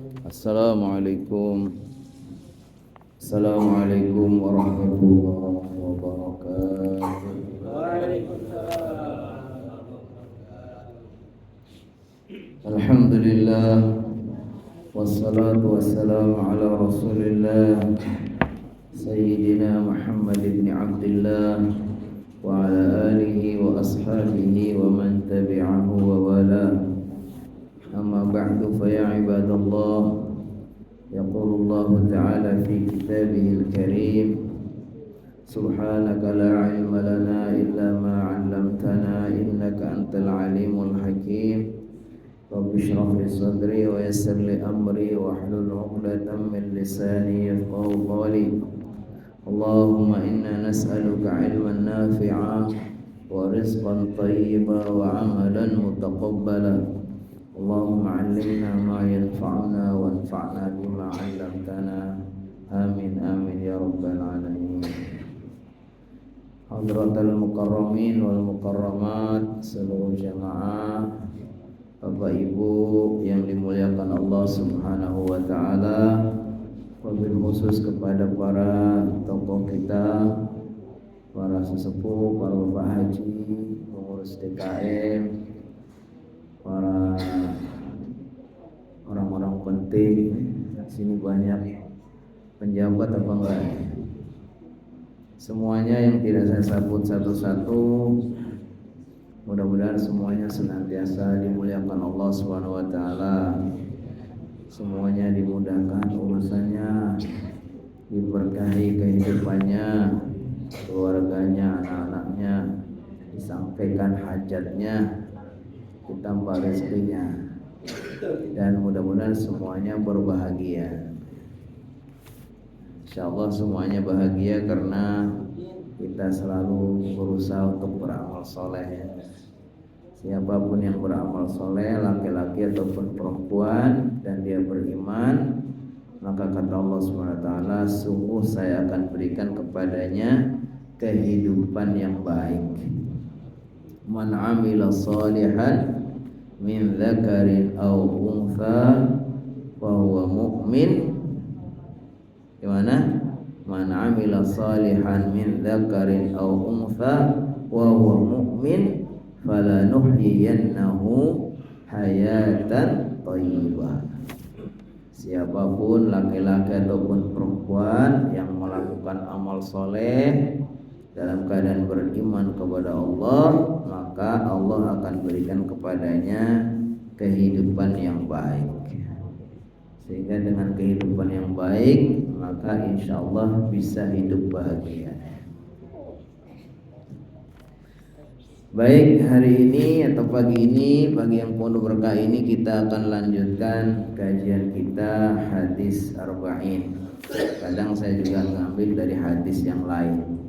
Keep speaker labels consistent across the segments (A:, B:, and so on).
A: Assalamualaikum Assalamualaikum warahmatullahi wabarakatuh. Alhamdulillah wassalatu wassalamu ala Rasulillah Sayyidina Muhammad ibn Abdullah wa ala alihi wa ashabihi wa man tabi'ahu wa wala. Amma ba'du fa ya ibadallah, yaqulu Allah ta'ala fi kitabihil karim, subhanaka la ilma lana illa ma 'allamtana innaka antal alimul hakim. Rabbi shrah li sadri wa yassir li amri wa hlul 'uqdatam min lisani yafqahu qawli. Allahumma inna nas'aluka 'ilman nafi'a wa rizqan thayyiban wa 'amalan mutaqabbala. Allahumma 'allimna ma yanfa'una wanfa'na bima 'allamtana. Amin amin ya rabbal alamin. Hadratal mukarramin wal mukarramat, seluruh jamaah, Bapak Ibu yang dimuliakan Allah Subhanahu wa taala, wabil khusus kepada para tokoh kita, para sesepuh, para bapak haji, pengurus DKM, para orang-orang penting. Sini banyak penjabat apa enggak? Semuanya yang tidak saya sebut satu-satu, mudah-mudahan semuanya senantiasa dimuliakan Allah Subhanahu wa taala. Semuanya dimudahkan urusannya, diberkahi kehidupannya, keluarganya, anak-anaknya, disampaikan hajatnya, ditambah rezekinya, dan mudah-mudahan semuanya berbahagia. Insyaallah semuanya bahagia karena kita selalu berusaha untuk beramal soleh. Siapapun yang beramal soleh, laki-laki ataupun perempuan, dan dia beriman, maka kata Allah SWT, sungguh saya akan berikan kepadanya kehidupan yang baik. Man amila salihan min dzakarin aw untha wa huwa mu'min. Gimana? Man amila salihan min dzakarin aw untha wa huwa mu'min falanuhyiyannahu hayatan thayyibah. Siapapun laki-laki ataupun perempuan yang melakukan amal soleh dalam keadaan beriman kepada Allah, maka Allah akan berikan kepadanya kehidupan yang baik. Sehingga dengan kehidupan yang baik, maka insya Allah bisa hidup bahagia. Baik, hari ini atau pagi ini, pagi yang penuh berkah ini, kita akan lanjutkan kajian kita hadis arba'in. Kadang saya juga ngambil dari hadis yang lain,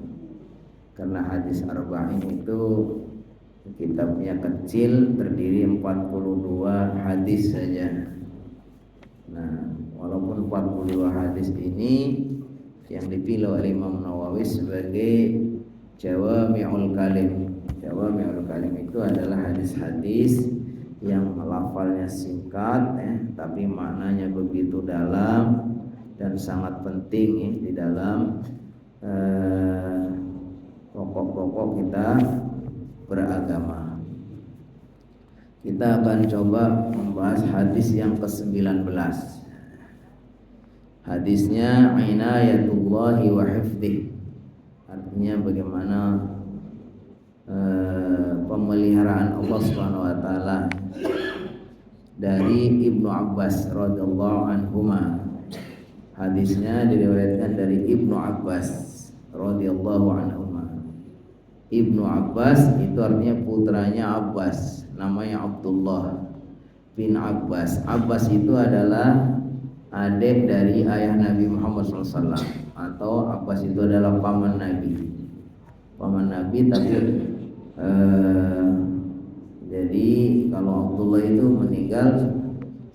A: karena hadis arba'in itu kitabnya kecil, terdiri 42 hadis saja. Nah, walaupun 42 hadis ini yang dipilih oleh Imam Nawawi sebagai Jawami'ul Kalim. Jawami'ul Kalim itu adalah hadis-hadis yang lafalnya singkat, tapi maknanya begitu dalam dan sangat penting di dalam pokok-pokok kita beragama. Kita akan coba membahas hadis yang ke-19. Hadisnya inayatullahi wa hifdih. Artinya bagaimana pemeliharaan Allah Subhanahu wa taala. Dari Ibnu Abbas radhiyallahu anhuma. Hadisnya diriwayatkan dari Ibnu Abbas radhiyallahu anhuma. Ibnu Abbas itu artinya putranya Abbas, namanya Abdullah bin Abbas. Abbas itu adalah adik dari ayah Nabi Muhammad SAW, atau Abbas itu adalah paman Nabi. Paman Nabi, tapi jadi kalau Abdullah itu meninggal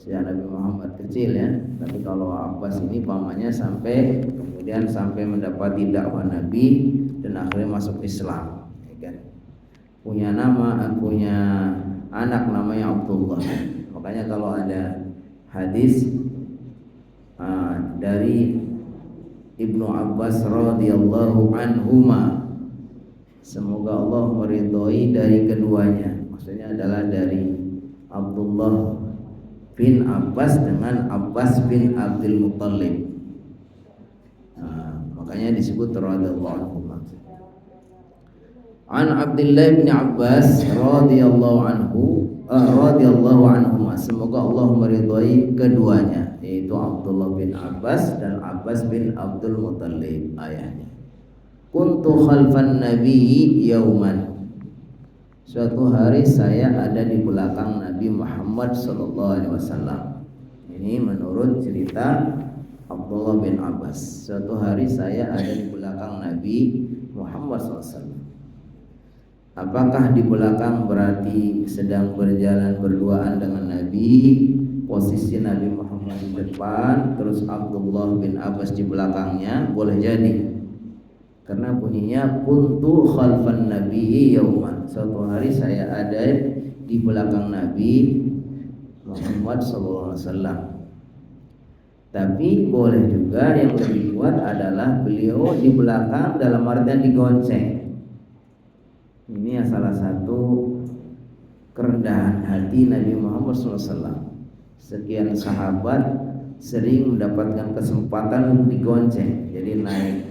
A: sejak Nabi Muhammad kecil ya, tapi kalau Abbas ini pamannya kemudian sampai mendapati dakwah Nabi dan akhirnya masuk Islam, ya kan? Punya anak namanya Abdullah. Makanya kalau ada hadis dari Ibnu Abbas radhiyallahu anhuma. Semoga Allah meridhoi dari keduanya. Maksudnya adalah dari Abdullah bin Abbas dengan Abbas bin Abdul Muttalib. Makanya disebut radhiyallahu anhuma. An Abdullah bin Abbas radhiyallahu anhuma. Semoga Allah meridhai keduanya, yaitu Abdullah bin Abbas dan Abbas bin Abdul Muttalib ayahnya. Kuntu khalfan nabiyyi yauman. Suatu hari saya ada di belakang Nabi Muhammad sallallahu alaihi wasallam. Ini menurut cerita Abdullah bin Abbas. Suatu hari saya ada di belakang Nabi Muhammad sallallahu alaihi wasallam. Apakah di belakang berarti sedang berjalan berduaan dengan Nabi, posisi Nabi Muhammad di depan, terus Abdullah bin Abbas di belakangnya? Boleh jadi, karena bunyinya kuntu khalfan nabiyyi yauman. Suatu hari saya ada di belakang Nabi Muhammad sallallahu alaihi wasallam. Tapi boleh juga yang lebih kuat adalah beliau di belakang dalam artian digonceng. Ini salah satu kerendahan hati Nabi Muhammad SAW. Sekian sahabat sering mendapatkan kesempatan untuk digonceng. Jadi naik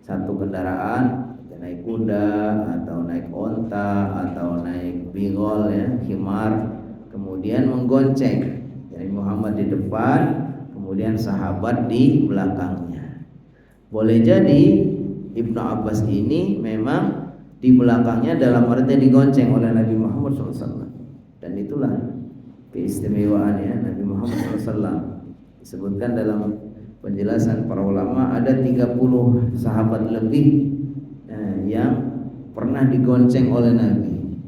A: satu kendaraan, naik kuda atau naik onta atau naik bigol ya, himar, kemudian menggonceng. Jadi Muhammad di depan, kemudian sahabat di belakangnya. Boleh jadi Ibnu Abbas ini memang di belakangnya dalam arti digonceng oleh Nabi Muhammad SAW. Dan itulah keistimewaannya Nabi Muhammad SAW. Disebutkan dalam penjelasan para ulama ada 30 sahabat lebih yang pernah digonceng oleh Nabi.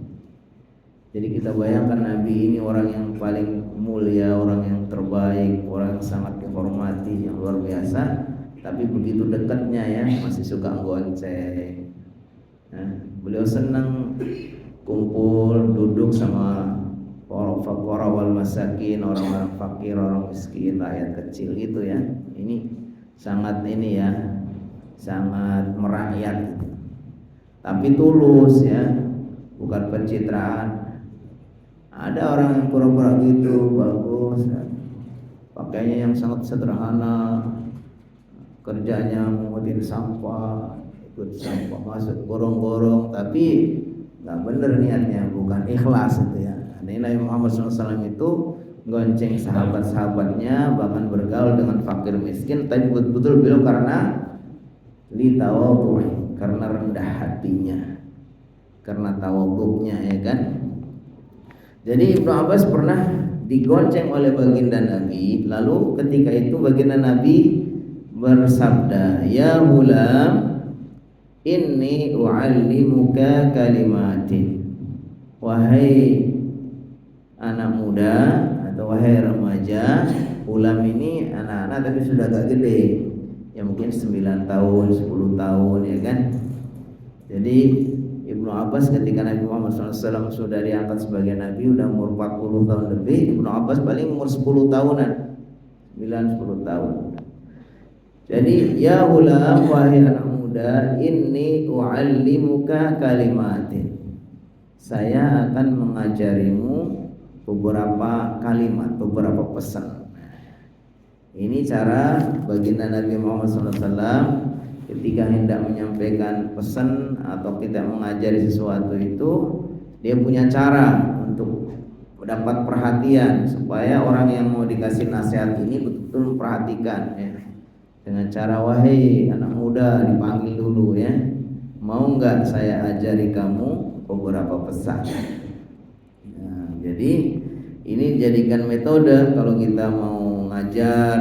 A: Jadi kita bayangkan Nabi ini orang yang paling mulia, orang yang terbaik, orang yang sangat dihormati, yang luar biasa. Tapi begitu dekatnya ya masih suka gonceng. Beliau senang kumpul duduk sama para fakir wal masakin, orang-orang fakir, orang miskin, rakyat kecil gitu ya. Ini sangat sangat merakyat. Tapi tulus ya, bukan pencitraan. Ada orang yang pura-pura gitu bagus, pakainya yang sangat sederhana, kerjanya mengutin sampah, ikut sampah masuk gorong-gorong, tapi nggak bener niatnya, bukan ikhlas itu ya. Nabi Muhammad SAW itu gonceng sahabat-sahabatnya, bahkan bergaul dengan fakir miskin, tapi betul-betul beliau karena litawadhu, karena rendah hatinya, karena tawadhunya ya kan. Jadi Ibnu Abbas pernah digonceng oleh baginda Nabi. Lalu ketika itu baginda Nabi bersabda, "Ya ghulam, inni u'allimuka kalimatin." Wahai anak muda atau wahai remaja, ulam ini anak-anak tapi sudah agak gede. Ya mungkin 9 tahun, 10 tahun ya kan. Jadi Ibnu Abbas ketika Nabi Muhammad SAW sudah diangkat sebagai Nabi, udah umur 40 tahun lebih. Ibnu Abbas paling umur 10 tahunan, 9-10 tahun. Jadi ya ghulam, wahai anak muda, inni u'allimuka kalimatin. Saya akan mengajarimu beberapa kalimat, beberapa pesan. Ini cara baginda Nabi Muhammad SAW ketika hendak menyampaikan pesan atau kita mengajari sesuatu itu, dia punya cara untuk mendapat perhatian supaya orang yang mau dikasih nasihat ini betul-betul memperhatikan ya. Dengan cara, wahai anak muda, dipanggil dulu ya, mau nggak saya ajari kamu beberapa pesan. Nah, jadi ini jadikan metode kalau kita mau ngajar,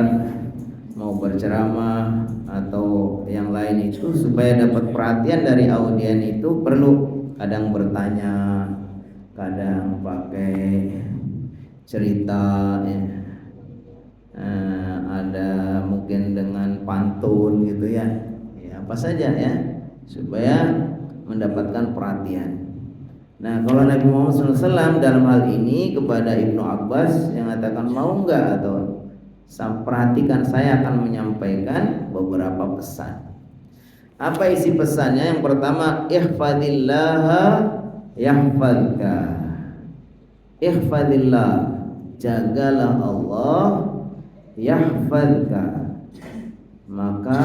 A: mau berceramah atau yang lain itu, supaya dapat perhatian dari audien itu perlu kadang bertanya, kadang pakai cerita ya. Ada mungkin dengan pantun gitu ya, ya apa saja ya, supaya mendapatkan perhatian. Nah kalau Nabi Muhammad SAW dalam hal ini kepada Ibnu Abbas yang mengatakan mau enggak atau Perhatikan, saya akan menyampaikan beberapa pesan. Apa isi pesannya? Yang pertama, ihfadillaha yahfadka. Ihfadillah, jagalah Allah, yahfadka, maka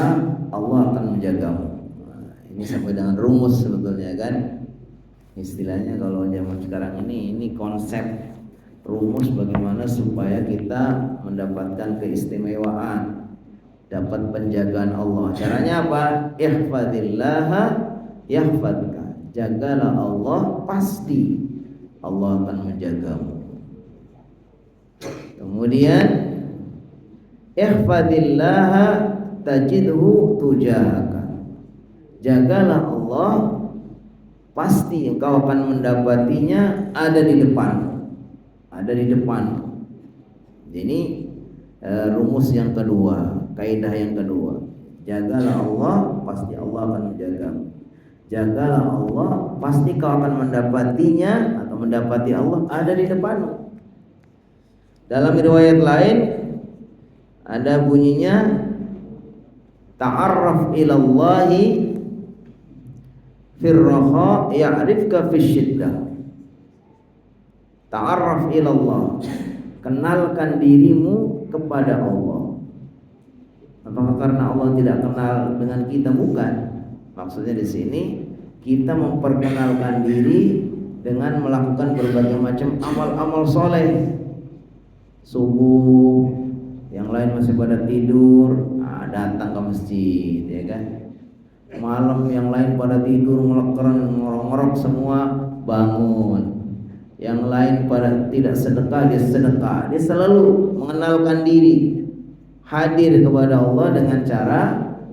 A: Allah akan menjagamu. Ini sampai dengan rumus sebetulnya kan. Istilahnya kalau zaman sekarang ini konsep rumus bagaimana supaya kita mendapatkan keistimewaan, dapat penjagaan Allah. Caranya apa? Ihfadillaha yahfadka. Jagalah Allah, pasti Allah akan menjagamu. Kemudian ihfadillaha tajidhu tujahaka. Jagalah Allah, pasti engkau akan mendapatinya ada di depanmu. Ada di depanmu. Ini rumus yang kedua, kaidah yang kedua. Jagalah Allah, pasti Allah akan menjagamu. Jagalah Allah, pasti kau akan mendapatinya atau mendapati Allah ada di depanmu. Dalam riwayat lain ada bunyinya ta'arraf ilallahi firraha ya'rifka fisyiddah. Ta'arraf ilallah, kenalkan dirimu kepada Allah. Apakah karena Allah tidak kenal dengan kita? Bukan. Maksudnya di sini kita memperkenalkan diri dengan melakukan berbagai macam amal-amal soleh. Subuh, yang lain masih pada tidur, datang ke masjid, ya kan. Malam yang lain pada tidur, ngorok semua, bangun. Yang lain pada tidak sedekah, dia sedekah. Dia selalu mengenalkan diri, hadir kepada Allah dengan cara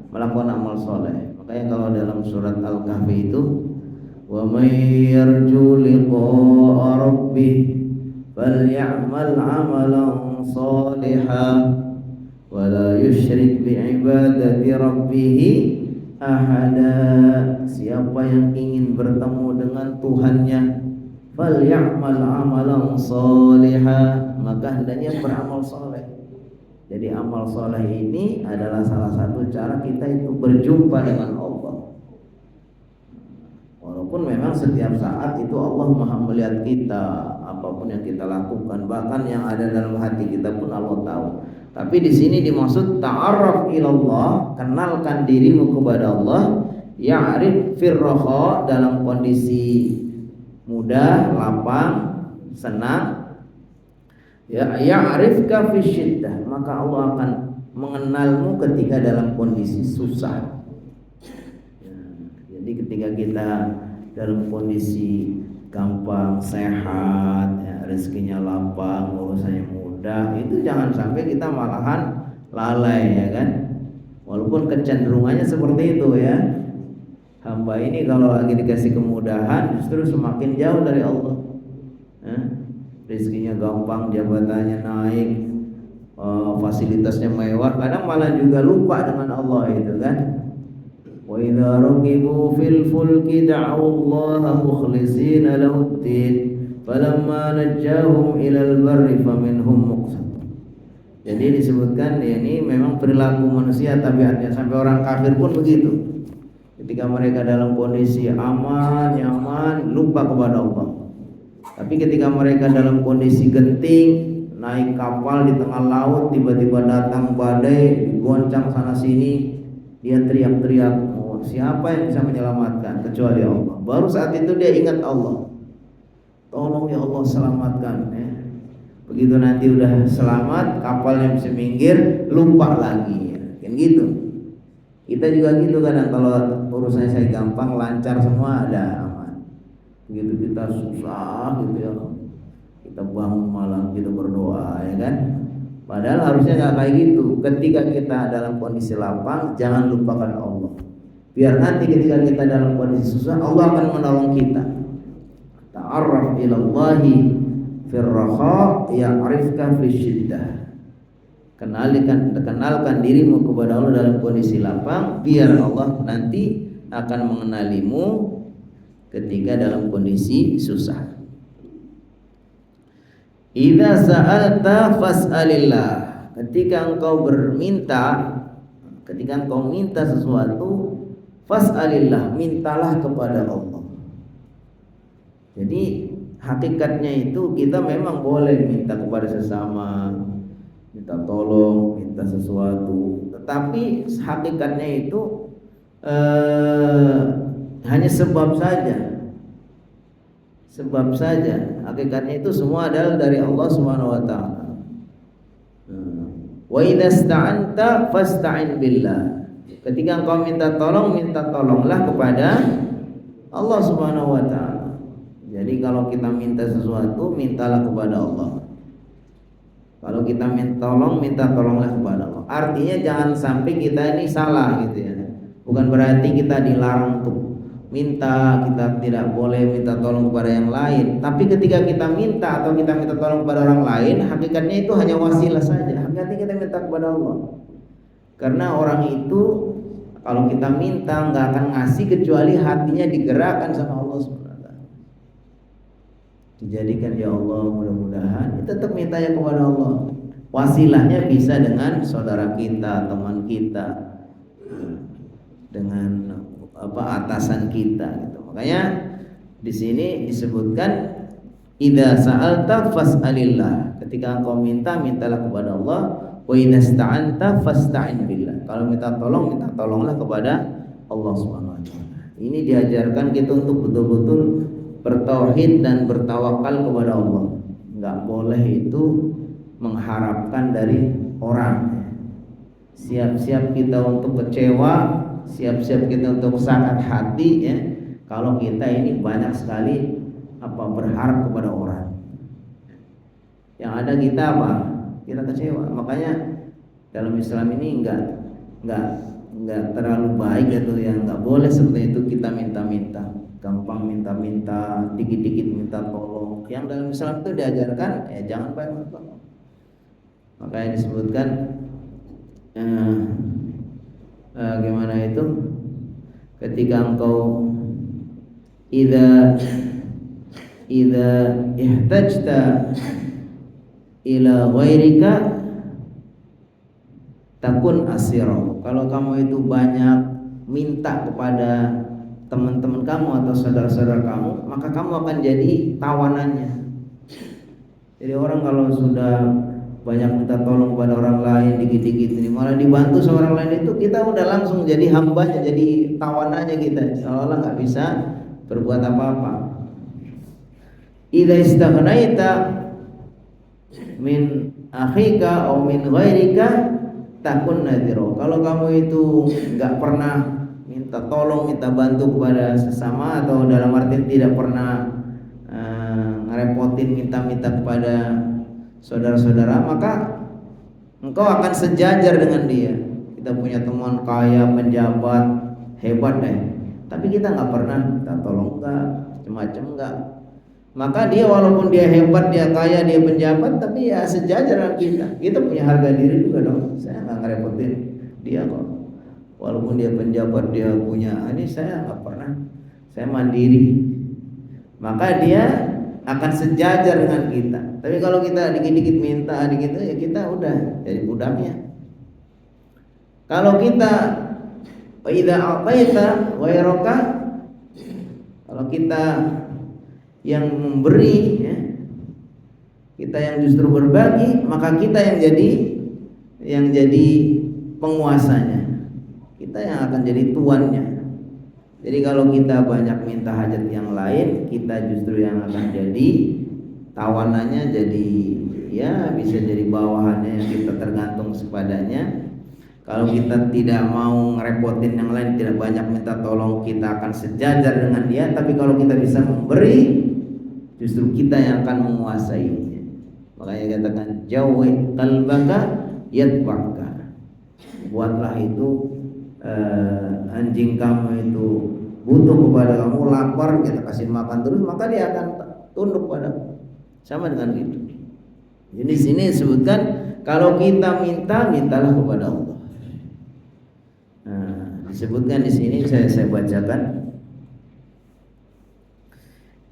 A: melakukan amal soleh. Makanya kalau dalam surat Al-Kahfi itu, wa may yarju liqa'a rabbih falyamal 'amalan shalihan wa la yusyrik bi'ibadati rabbih ahada. Siapa yang ingin bertemu dengan Tuhannya, falyamal 'amalan shalihan, maka hendaknya beramal soleh. Jadi amal soleh ini adalah salah satu cara kita itu berjumpa dengan Allah. Walaupun memang setiap saat itu Allah Maha melihat kita, apapun yang kita lakukan, bahkan yang ada dalam hati kita pun Allah tahu. Tapi di sini dimaksud ta'arraf ilallah, kenalkan dirimu kepada Allah, ya'rif firraha, dalam kondisi mudah, lapang, senang. Ya, ya'rifka fi syiddah, maka Allah akan mengenalmu ketika dalam kondisi susah. Ya, jadi ketika kita dalam kondisi gampang, sehat, ya, rezekinya lapang, urusannya mudah, itu jangan sampai kita malahan lalai, ya kan? Walaupun kecenderungannya seperti itu ya. Hamba ini kalau lagi dikasih kemudahan justru semakin jauh dari Allah. Rezekinya gampang, jabatannya naik, fasilitasnya mewah, kadang malah juga lupa dengan Allah itu kan. Wa idza raqibu fil fulki da'u Allah mukhlishina lahu-d-din falamma najjahum ilal barri faminhum muqsid. Jadi disebutkan ya, ini memang perilaku manusia tabiatnya, sampai orang kafir pun begitu. Ketika mereka dalam kondisi aman, nyaman, lupa kepada Allah. Tapi ketika mereka dalam kondisi genting, naik kapal di tengah laut, tiba-tiba datang badai, digoncang sana sini, dia teriak-teriak, oh, siapa yang bisa menyelamatkan kecuali Allah. Baru saat itu dia ingat Allah, tolong ya Allah selamatkan ya. Begitu nanti udah selamat, kapalnya bisa minggir, lupa lagi ya. Kan gitu. Kita juga gitu kadang, kalau urusannya saya gampang, lancar semua, ada begitu kita susah gitu ya, kita bangun malam, kita berdoa ya kan. Padahal harusnya nggak kayak gitu. Ketika kita dalam kondisi lapang, jangan lupakan Allah, biar nanti ketika kita dalam kondisi susah, Allah akan menolong kita. Ta'arraf ilallahi firraha ya'rifka fisyiddah. Kenalkan dirimu kepada Allah dalam kondisi lapang, biar Allah nanti akan mengenalimu ketika dalam kondisi susah. Idza sa'alta fas'alillah. ketika engkau minta sesuatu, fas'alillah, mintalah kepada Allah. Jadi hakikatnya itu kita memang boleh minta kepada sesama, minta tolong, minta sesuatu, tetapi hakikatnya itu hanya sebab saja. Hakikatnya itu semua adalah dari Allah Subhanahu wa taala. Wa idza sta'anta fasta'in billah. Ketika engkau minta tolonglah kepada Allah Subhanahu wa taala. Jadi kalau kita minta sesuatu, mintalah kepada Allah. Kalau kita minta tolonglah kepada Allah. Artinya jangan sampai kita ini salah gitu ya. Bukan berarti kita dilarang untuk minta, kita tidak boleh minta tolong kepada yang lain. Tapi ketika kita minta atau kita minta tolong kepada orang lain, hakikatnya itu hanya wasilah saja. Hakikatnya kita minta kepada Allah. Karena orang itu kalau kita minta nggak akan ngasih kecuali hatinya digerakkan sama Allah SWT. Dijadikan, ya Allah, mudah-mudahan tetap mintanya kepada Allah. Wasilahnya bisa dengan saudara kita, teman kita, dengan atasan kita gitu. Makanya di sini disebutkan idza sa'alta fas'alillah. Ketika engkau mintalah kepada Allah. Wa idza sta'anta fasta'in billah. Kalau minta tolonglah kepada Allah Subhanahu wa taala. Ini diajarkan kita untuk betul-betul bertauhid dan bertawakal kepada Allah. Enggak boleh itu mengharapkan dari orang. Siap-siap kita untuk kecewa, siap-siap kita untuk sakit hati ya. Kalau kita ini banyak sekali berharap kepada orang. Yang ada kita kita kecewa. Makanya dalam Islam ini enggak terlalu baik itu, yang enggak boleh seperti itu kita minta-minta, gampang minta-minta, dikit-dikit minta tolong. Yang dalam Islam itu diajarkan jangan banyak tolong. Makanya disebutkan gimana itu? Ketika engkau idza ihtajta ila ghairika takun asira. Kalau kamu itu banyak minta kepada teman-teman kamu atau saudara-saudara kamu, maka kamu akan jadi tawanannya. Jadi orang kalau sudah banyak minta tolong kepada orang lain, dikit-dikit ini malah dibantu sama orang lain, itu kita udah langsung jadi hambanya, jadi tawanannya kita, seolah-olah nggak bisa berbuat apa-apa. Idza istaghnaita min akhika atau min ghairika takun nadhiro. Kalau kamu itu enggak pernah minta tolong, minta bantu kepada sesama, atau dalam arti tidak pernah ngerepotin minta-minta kepada saudara-saudara, maka engkau akan sejajar dengan dia. Kita punya teman kaya, penjabat, hebat deh, tapi kita enggak pernah minta tolong, enggak, macam-macam enggak. Maka dia walaupun dia hebat, dia kaya, dia penjabat, tapi ya sejajar dengan kita. Kita punya harga diri juga dong. Saya nggak ngerepotin dia kok. Walaupun dia penjabat, dia punya ini, saya nggak pernah. Saya mandiri. Maka dia akan sejajar dengan kita. Tapi kalau kita dikit-dikit minta, dikit ya kita udah jadi budaknya. Kalau kita idza a'taita ghairaka, kalau kita yang memberi ya, kita yang justru berbagi, maka kita yang jadi penguasanya, kita yang akan jadi tuannya. Jadi kalau kita banyak minta hajat yang lain, kita justru yang akan jadi tawanannya, jadi ya bisa jadi bawahannya yang kita tergantung kepadanya. Kalau kita tidak mau ngerepotin yang lain, tidak banyak minta tolong, kita akan sejajar dengan dia. Tapi kalau kita bisa memberi, justru kita yang akan menguasainya. Makanya katakan jawwi qalbaka yatba'ka. Buatlah itu anjing kamu itu butuh kepada kamu, lapar, kita kasih makan terus, maka dia akan tunduk padamu. Sama dengan itu. Jadi sini disebutkan kalau kita mintalah kepada Allah. Disebutkan di sini, saya bacakan.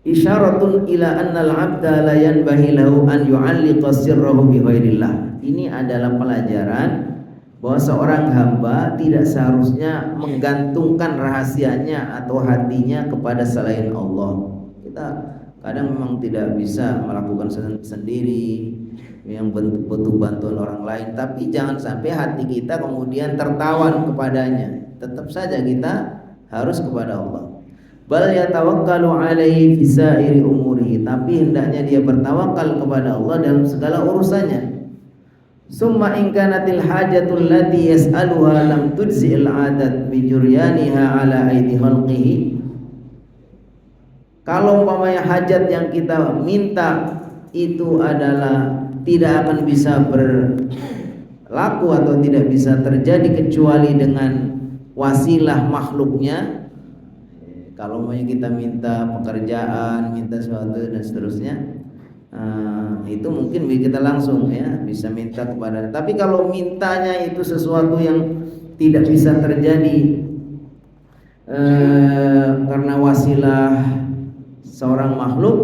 A: isyaratun ila annal 'abda la yanbahi lahu an yu'alliqa sirrahu bi ghairillah. Ini adalah pelajaran bahwa seorang hamba tidak seharusnya menggantungkan rahasianya atau hatinya kepada selain Allah. Kita kadang memang tidak bisa melakukan sendiri, yang butuh bantuan orang lain, tapi jangan sampai hati kita kemudian tertawan kepadanya. Tetap saja kita harus kepada Allah. Bal yatawakkalu alaihi fi sa'iri umurihi, tapi hendaknya dia bertawakal kepada Allah dalam segala urusannya. Summa in kanatil hajatul lati yas'aluha lam tujzi'il 'adat bi juryaniha ala aidi khalqihi. Kalau umpamanya hajat yang kita minta itu adalah tidak akan bisa berlaku atau tidak bisa terjadi kecuali dengan wasilah makhluknya. Kalau kita minta pekerjaan, minta sesuatu dan seterusnya, itu mungkin kita langsung ya bisa minta kepada. Tapi kalau mintanya itu sesuatu yang tidak bisa terjadi karena wasilah seorang makhluk,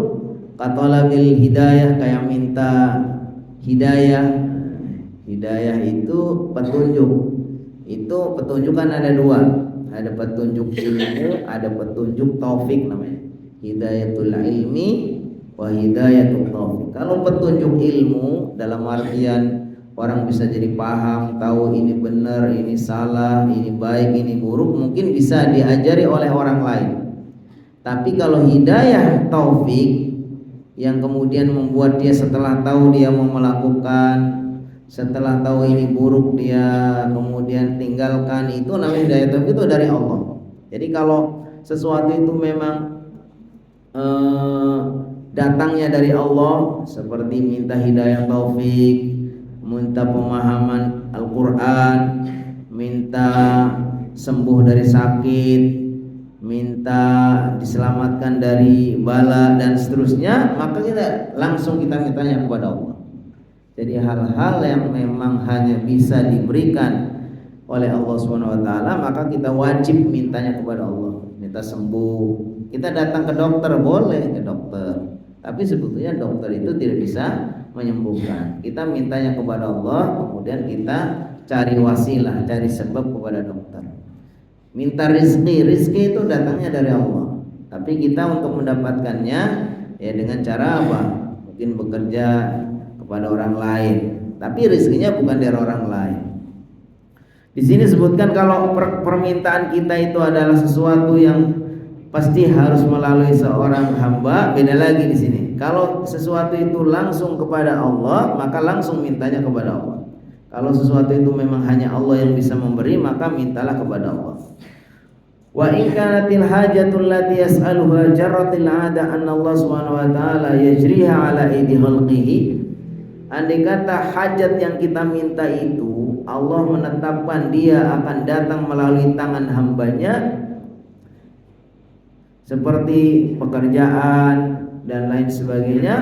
A: katalabil hidayah, kayak minta hidayah. Hidayah itu petunjuk. Itu petunjuk kan ada dua. Ada petunjuk ilmu, ada petunjuk taufik namanya. Hidayatul ilmi wa hidayatul taufik. Kalau petunjuk ilmu dalam artian orang bisa jadi paham, tahu ini benar, ini salah, ini baik, ini buruk, mungkin bisa diajari oleh orang lain. Tapi kalau hidayah taufik yang kemudian membuat dia setelah tahu dia mau melakukan, setelah tahu ini buruk dia kemudian tinggalkan, itu namanya hidayah taufik, itu dari Allah. Jadi kalau sesuatu itu memang datangnya dari Allah, seperti minta hidayah taufik, minta pemahaman Al-Quran, minta sembuh dari sakit, minta diselamatkan dari bala dan seterusnya, maka kita langsung mintanya kepada Allah. Jadi hal-hal yang memang hanya bisa diberikan oleh Allah SWT, maka kita wajib mintanya kepada Allah. Minta sembuh, kita datang ke dokter, boleh ke dokter, tapi sebetulnya dokter itu tidak bisa menyembuhkan. Kita mintanya kepada Allah, kemudian kita cari wasilah, cari sebab kepada dokter. Minta rizki itu datangnya dari Allah, tapi kita untuk mendapatkannya ya dengan cara apa? Mungkin bekerja kepada orang lain, tapi rizkinya bukan dari orang lain. Di sini sebutkan kalau permintaan kita itu adalah sesuatu yang pasti harus melalui seorang hamba, beda lagi di sini. Kalau sesuatu itu langsung kepada Allah, maka langsung mintanya kepada Allah. Kalau sesuatu itu memang hanya Allah yang bisa memberi, maka mintalah kepada Allah. Wa in kanatil hajatul lati yas'aluha jarratil 'ada anna Allah Subhanahu wa ta'ala yajriha 'ala aidi khalqihi. Andai kata hajat yang kita minta itu Allah menetapkan dia akan datang melalui tangan hambanya, seperti pekerjaan dan lain sebagainya,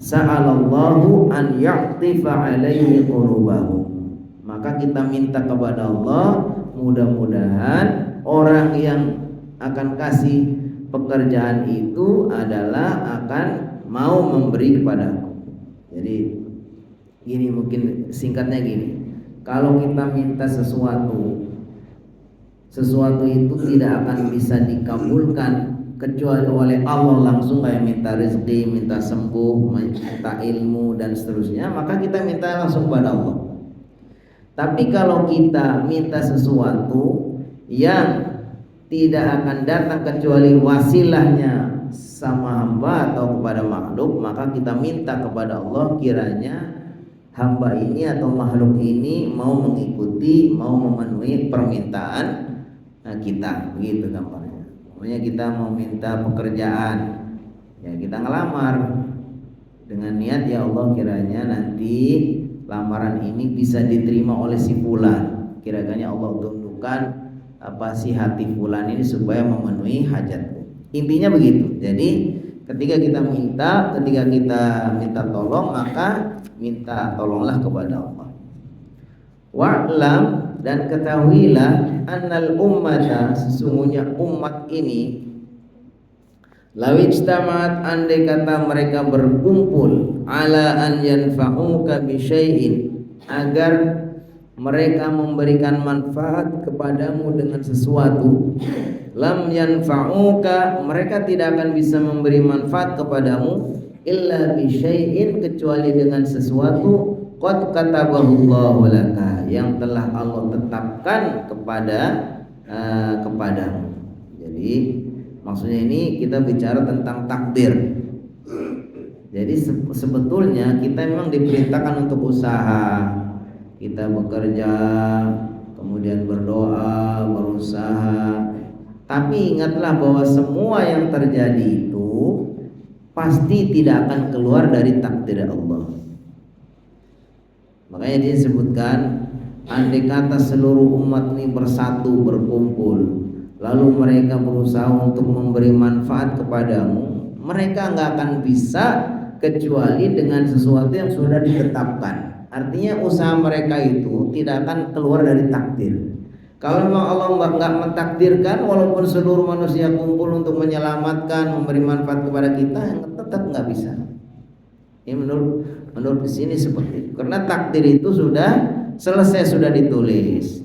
A: sa'alallahu an ya'tifa alaihi qulubahu, maka kita minta kepada Allah mudah-mudahan orang yang akan kasih pekerjaan itu adalah akan mau memberi kepadaku. Jadi gini, mungkin singkatnya gini, kalau kita minta sesuatu itu tidak akan bisa dikabulkan kecuali oleh Allah langsung, kayak minta rezeki, minta sembuh, minta ilmu dan seterusnya, maka kita minta langsung kepada Allah. Tapi kalau kita minta sesuatu yang tidak akan datang kecuali wasilahnya sama hamba atau kepada makhluk, maka kita minta kepada Allah kiranya hamba ini atau makhluk ini mau mengikuti, mau memenuhi permintaan kita, begitu gampangnya. Pokoknya kita mau minta pekerjaan, ya kita ngelamar dengan niat ya Allah kiranya nanti lamaran ini bisa diterima oleh si fulan. Kiranya Allah tundukkan apa sih hati fulan ini supaya memenuhi hajatku. Intinya begitu. Jadi ketika kita minta tolong, maka minta tolonglah kepada Allah. Wa'lam, dan ketahuilah annal ummata, sesungguhnya umat ini Lawijtama'at, andai kata mereka berkumpul, ala an yanfa'uka bisyai'in, agar mereka memberikan manfaat kepadamu dengan sesuatu, lam yanfa'uka, mereka tidak akan bisa memberi manfaat kepadamu illa bisyai'in, kecuali dengan sesuatu qad katabahullahu laka, yang telah Allah tetapkan kepadamu. Jadi maksudnya ini kita bicara tentang takdir. Jadi sebetulnya kita memang diperintahkan untuk usaha, kita bekerja, kemudian berdoa, berusaha. Tapi ingatlah bahwa semua yang terjadi itu pasti tidak akan keluar dari takdir Allah. Makanya disebutkan, andai kata seluruh umat ini bersatu, berkumpul, lalu mereka berusaha untuk memberi manfaat kepadamu, mereka nggak akan bisa kecuali dengan sesuatu yang sudah ditetapkan. Artinya usaha mereka itu tidak akan keluar dari takdir. Kalau memang Allah nggak mentakdirkan, walaupun seluruh manusia kumpul untuk menyelamatkan, memberi manfaat kepada kita, tetap nggak bisa. Ini menurut di sini seperti itu. Karena takdir itu sudah selesai, sudah ditulis.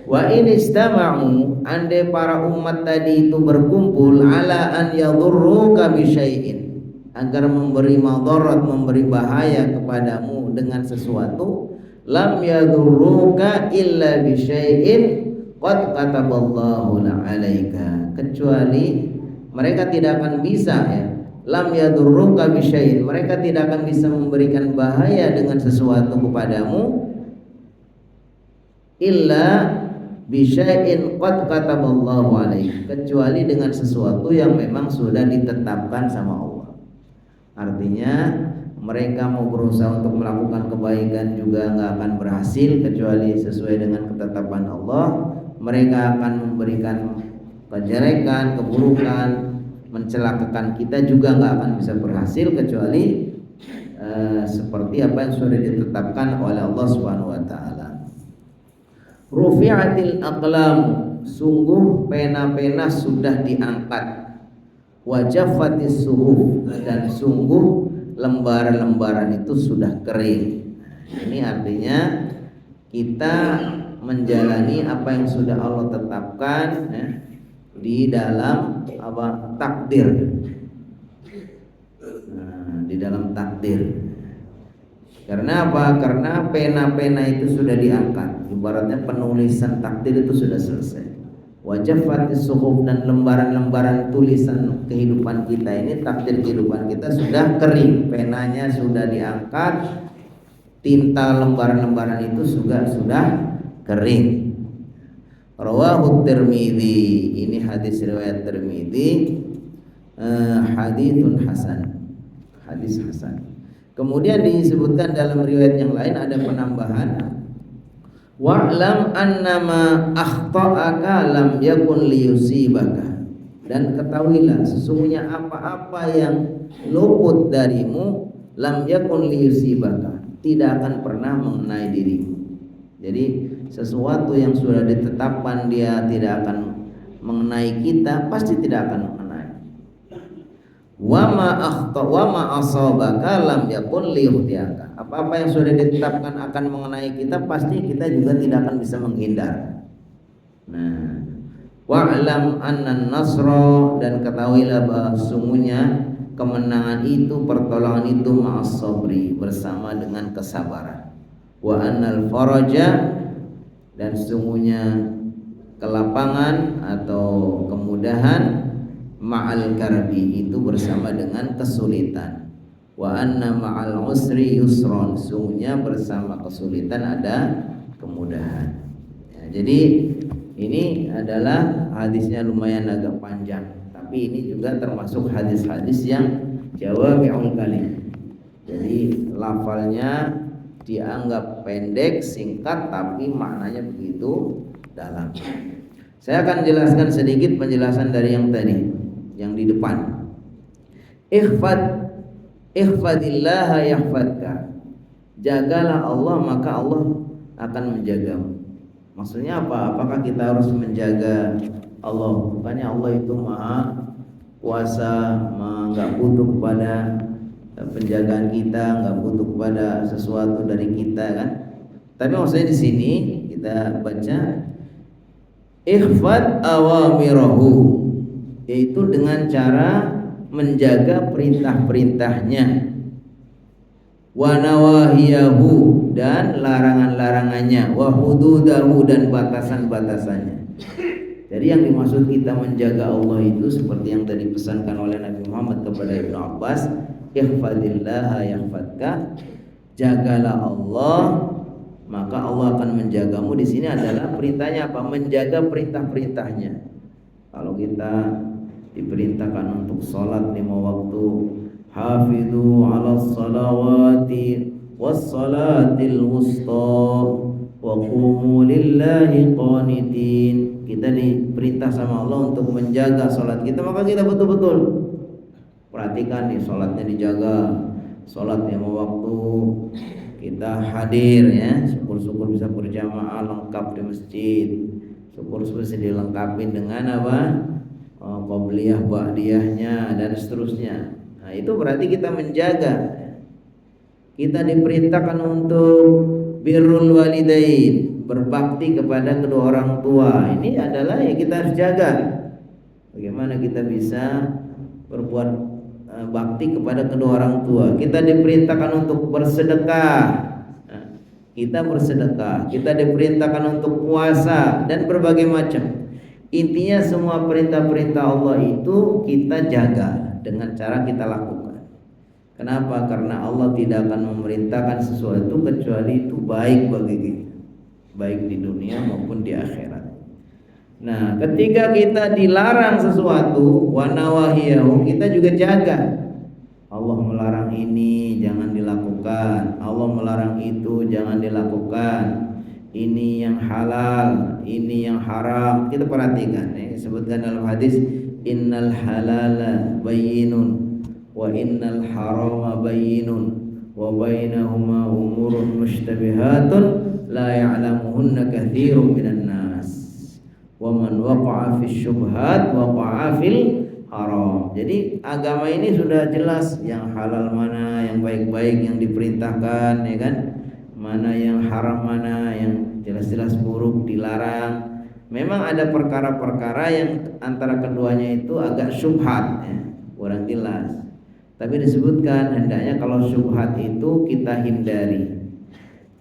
A: Wa in istama'u, andai para umat tadi itu berkumpul, ala an yadurruka bisyai'in, agar memberi madarat, memberi bahaya kepadamu dengan sesuatu, lam yadurruka illa bisyai'in qad kataballahu alaika, kecuali mereka tidak akan bisa, ya, lam yadurruka bisyai'in, mereka tidak akan bisa memberikan bahaya dengan sesuatu kepadamu illa bisyai'in qad kataballahu alaika, kecuali dengan sesuatu yang memang sudah ditetapkan sama Allah. Artinya mereka mau berusaha untuk melakukan kebaikan juga nggak akan berhasil kecuali sesuai dengan ketetapan Allah. Mereka akan memberikan kejelekan, keburukan, mencelakakan kita juga nggak akan bisa berhasil kecuali seperti apa yang sudah ditetapkan oleh Allah Subhanahu wa taala. Rufi'atil aqlam, sungguh pena-pena sudah diangkat. Wajafatis suhuf, dan sungguh lembaran-lembaran itu sudah kering. Ini artinya kita menjalani apa yang sudah Allah tetapkan, ya, di dalam takdir. Di dalam takdir. Karena apa? Karena pena-pena itu sudah diangkat. Ibaratnya penulisan takdir itu sudah selesai. Wajafatis suhuf, dan lembaran-lembaran tulisan kehidupan kita ini, takdir kehidupan kita sudah kering, penanya sudah diangkat, tinta lembaran-lembaran itu sudah kering. Rawahu Tirmidzi, ini hadis riwayat Tirmidzi, haditsun hasan, hadis hasan. Kemudian disebutkan dalam riwayat yang lain ada penambahan, wa'lam annama akhta'aka lam yakun liyusibaka, dan ketahuilah sesungguhnya apa-apa yang luput darimu, lam yakun liyusibaka, tidak akan pernah mengenai dirimu. Jadi sesuatu yang sudah ditetapkan dia tidak akan mengenai kita, pasti tidak akan mengenai. Wa ma asabaka lam yakun liyuhdiyaka, apa-apa yang sudah ditetapkan akan mengenai kita, pasti kita juga tidak akan bisa menghindar. Nah, wa'lam annan nasra, dan ketahuilah bahwa sungguhnya kemenangan itu, pertolongan itu, ma'as sabri, bersama dengan kesabaran. Wa annal faraja, dan sungguhnya kelapangan atau kemudahan, ma'al karbi, itu bersama dengan kesulitan. Wa anna ma'al usri yusron, sungguhnya bersama kesulitan ada kemudahan. Ya, jadi ini adalah hadisnya lumayan agak panjang, tapi ini juga termasuk hadis-hadis yang jawami'ul kalim. Jadi lafalnya dianggap pendek, singkat, tapi maknanya begitu dalam. Saya akan jelaskan sedikit penjelasan dari yang tadi, yang di depan. Ihfadillaha yahfadka, jagalah Allah maka Allah akan menjagamu. Maksudnya apa? Apakah kita harus menjaga Allah? Bukannya Allah itu maha puasa nggak butuh kepada penjagaan kita, nggak butuh kepada sesuatu dari kita kan. Tapi maksudnya di sini kita baca ihfad awamirahu, yaitu dengan cara menjaga perintah-perintahnya, wa nawahiyahu dan larangan-larangannya, wa hududahu dan batasan-batasannya. Jadi yang dimaksud kita menjaga Allah itu seperti yang tadi pesankan oleh Nabi Muhammad kepada Ibnu Abbas, ihfadillaha yahfadka, jagalah Allah maka Allah akan menjagamu. Di sini adalah perintahnya apa? Menjaga perintah-perintahnya. Kalau kita diperintahkan untuk sholat 5 waktu, hafidhu ala salawati was salatil wusta wa qumu lillahi qanitin. Kita diperintah sama Allah untuk menjaga sholat kita, maka kita betul-betul perhatikan nih sholatnya dijaga, sholat 5 waktu kita hadir ya, syukur-syukur bisa berjamaah lengkap di masjid, syukur-syukur bisa dilengkapi dengan apa? Qobliyah, ba'diyahnya dan seterusnya. Nah, itu berarti kita menjaga. Kita diperintahkan untuk birrul walidain, berbakti kepada kedua orang tua. Ini adalah yang kita harus jaga. Bagaimana kita bisa berbuat bakti kepada kedua orang tua. Kita diperintahkan untuk bersedekah. Nah, kita bersedekah. Kita diperintahkan untuk puasa dan berbagai macam. Intinya semua perintah-perintah Allah itu kita jaga dengan cara kita lakukan. Kenapa? Karena Allah tidak akan memerintahkan sesuatu kecuali itu baik bagi kita, baik di dunia maupun di akhirat. Nah, ketika kita dilarang sesuatu, wa nawahiyahu, kita juga jaga. Allah melarang ini, jangan dilakukan. Allah melarang itu, jangan dilakukan. Ini yang halal, ini yang haram. Kita perhatikan ya, disebutkan dalam hadis, innal halala bayyinun wa innal harama bayyinun wa bainahuma umurun mushtabihatun la ya'lamuhunna katsirun minan nas wa man waqa'a fi syubhat waqa'a fil haram. Jadi agama ini sudah jelas yang halal mana, yang baik-baik yang diperintahkan ya kan, mana yang haram, mana yang jelas-jelas buruk dilarang. Memang ada perkara-perkara yang antara keduanya itu agak syubhat ya, kurang jelas. Tapi disebutkan hendaknya kalau syubhat itu kita hindari.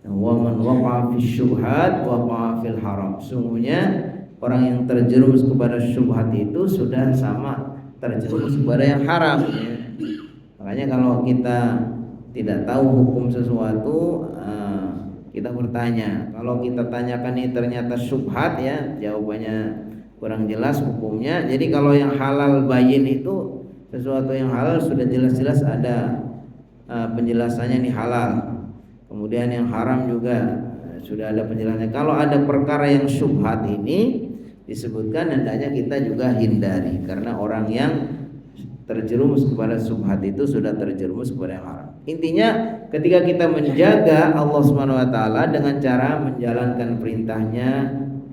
A: Wa man waqa'a fi syubhat waqa'a fil haram. Sungguhnya orang yang terjerumus kepada syubhat itu sudah sama terjerumus kepada yang haram ya. Makanya kalau kita tidak tahu hukum sesuatu, kita bertanya. Kalau kita tanyakan ini ternyata syubhat ya, jawabannya kurang jelas hukumnya. Jadi kalau yang halal bayin itu sesuatu yang halal sudah jelas-jelas ada penjelasannya ini halal. Kemudian yang haram juga sudah ada penjelasannya. Kalau ada perkara yang syubhat ini disebutkan hendaknya kita juga hindari, karena orang yang terjerumus kepada syubhat itu sudah terjerumus kepada yang haram. Intinya ketika kita menjaga Allah Subhanahu wa taala dengan cara menjalankan perintahnya,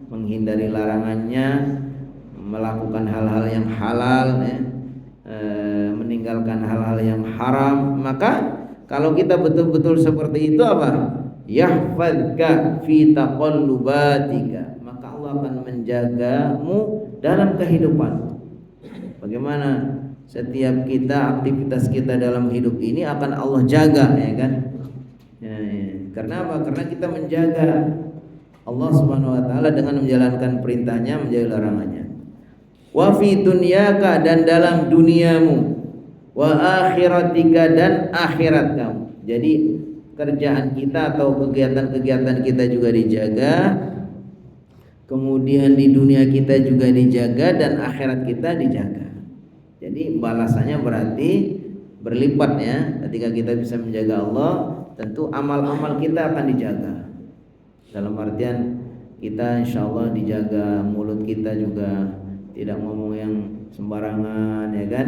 A: menghindari larangannya, melakukan hal-hal yang halal ya, meninggalkan hal-hal yang haram, maka kalau kita betul-betul seperti itu apa? Yahfadka fi taqallubatika, maka Allah akan menjagamu dalam kehidupan. Bagaimana setiap kita, aktivitas kita dalam hidup ini akan Allah jaga ya kan ya. Karena apa? Karena kita menjaga Allah Subhanahu wa taala dengan menjalankan perintahnya, menjauhi larangannya. Wa fi dunyaka, dan dalam duniamu, wa akhiratika, dan akhirat kamu. Jadi kerjaan kita atau kegiatan-kegiatan kita juga dijaga, kemudian di dunia kita juga dijaga, dan akhirat kita dijaga. Jadi balasannya berarti berlipat ya. Ketika kita bisa menjaga Allah, tentu amal-amal kita akan dijaga. Dalam artian kita insya Allah dijaga, mulut kita juga tidak ngomong yang sembarangan ya kan.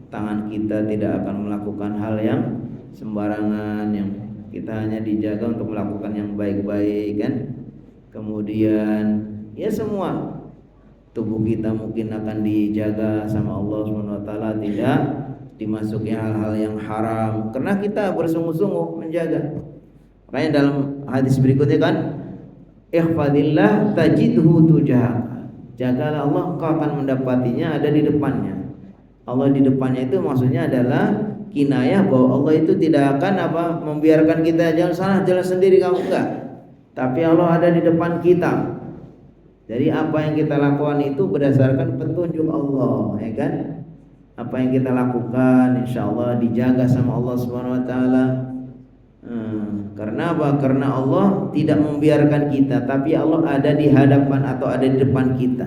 A: Tangan kita tidak akan melakukan hal yang sembarangan, yang kita hanya dijaga untuk melakukan yang baik-baik kan. Kemudian ya semua tubuh kita mungkin akan dijaga sama Allah Subhanahu wa taala, tidak dimasuki hal-hal yang haram karena kita bersungguh-sungguh menjaga. Makanya dalam hadis berikutnya kan, ihfadillah tajidhu tujahaka. Jagalah Allah, kau akan mendapatinya ada di depannya. Allah di depannya itu maksudnya adalah kinayah bahwa Allah itu tidak akan membiarkan kita jalan salah, jalan sendiri kamu, enggak. Tapi Allah ada di depan kita. Jadi apa yang kita lakukan itu berdasarkan petunjuk Allah, ya kan? Apa yang kita lakukan insya Allah dijaga sama Allah Subhanahu wa taala. Karena apa? Karena Allah tidak membiarkan kita, tapi Allah ada di hadapan atau ada di depan kita.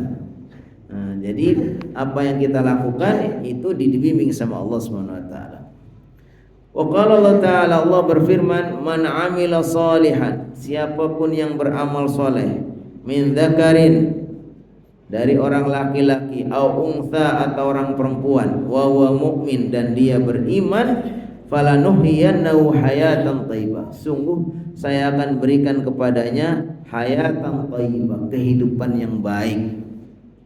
A: Jadi apa yang kita lakukan itu dibimbing sama Allah Subhanahu wa taala. Wa qala Allah taala, Allah berfirman, man amila salihan, siapapun yang beramal soleh, min dzakarin, dari orang laki-laki, au untha, atau orang perempuan, wa huwa mu'min, dan dia beriman, falanuhyiyannahu hayatan thayyibah, sungguh saya akan berikan kepadanya hayatan thayyibah, kehidupan yang baik.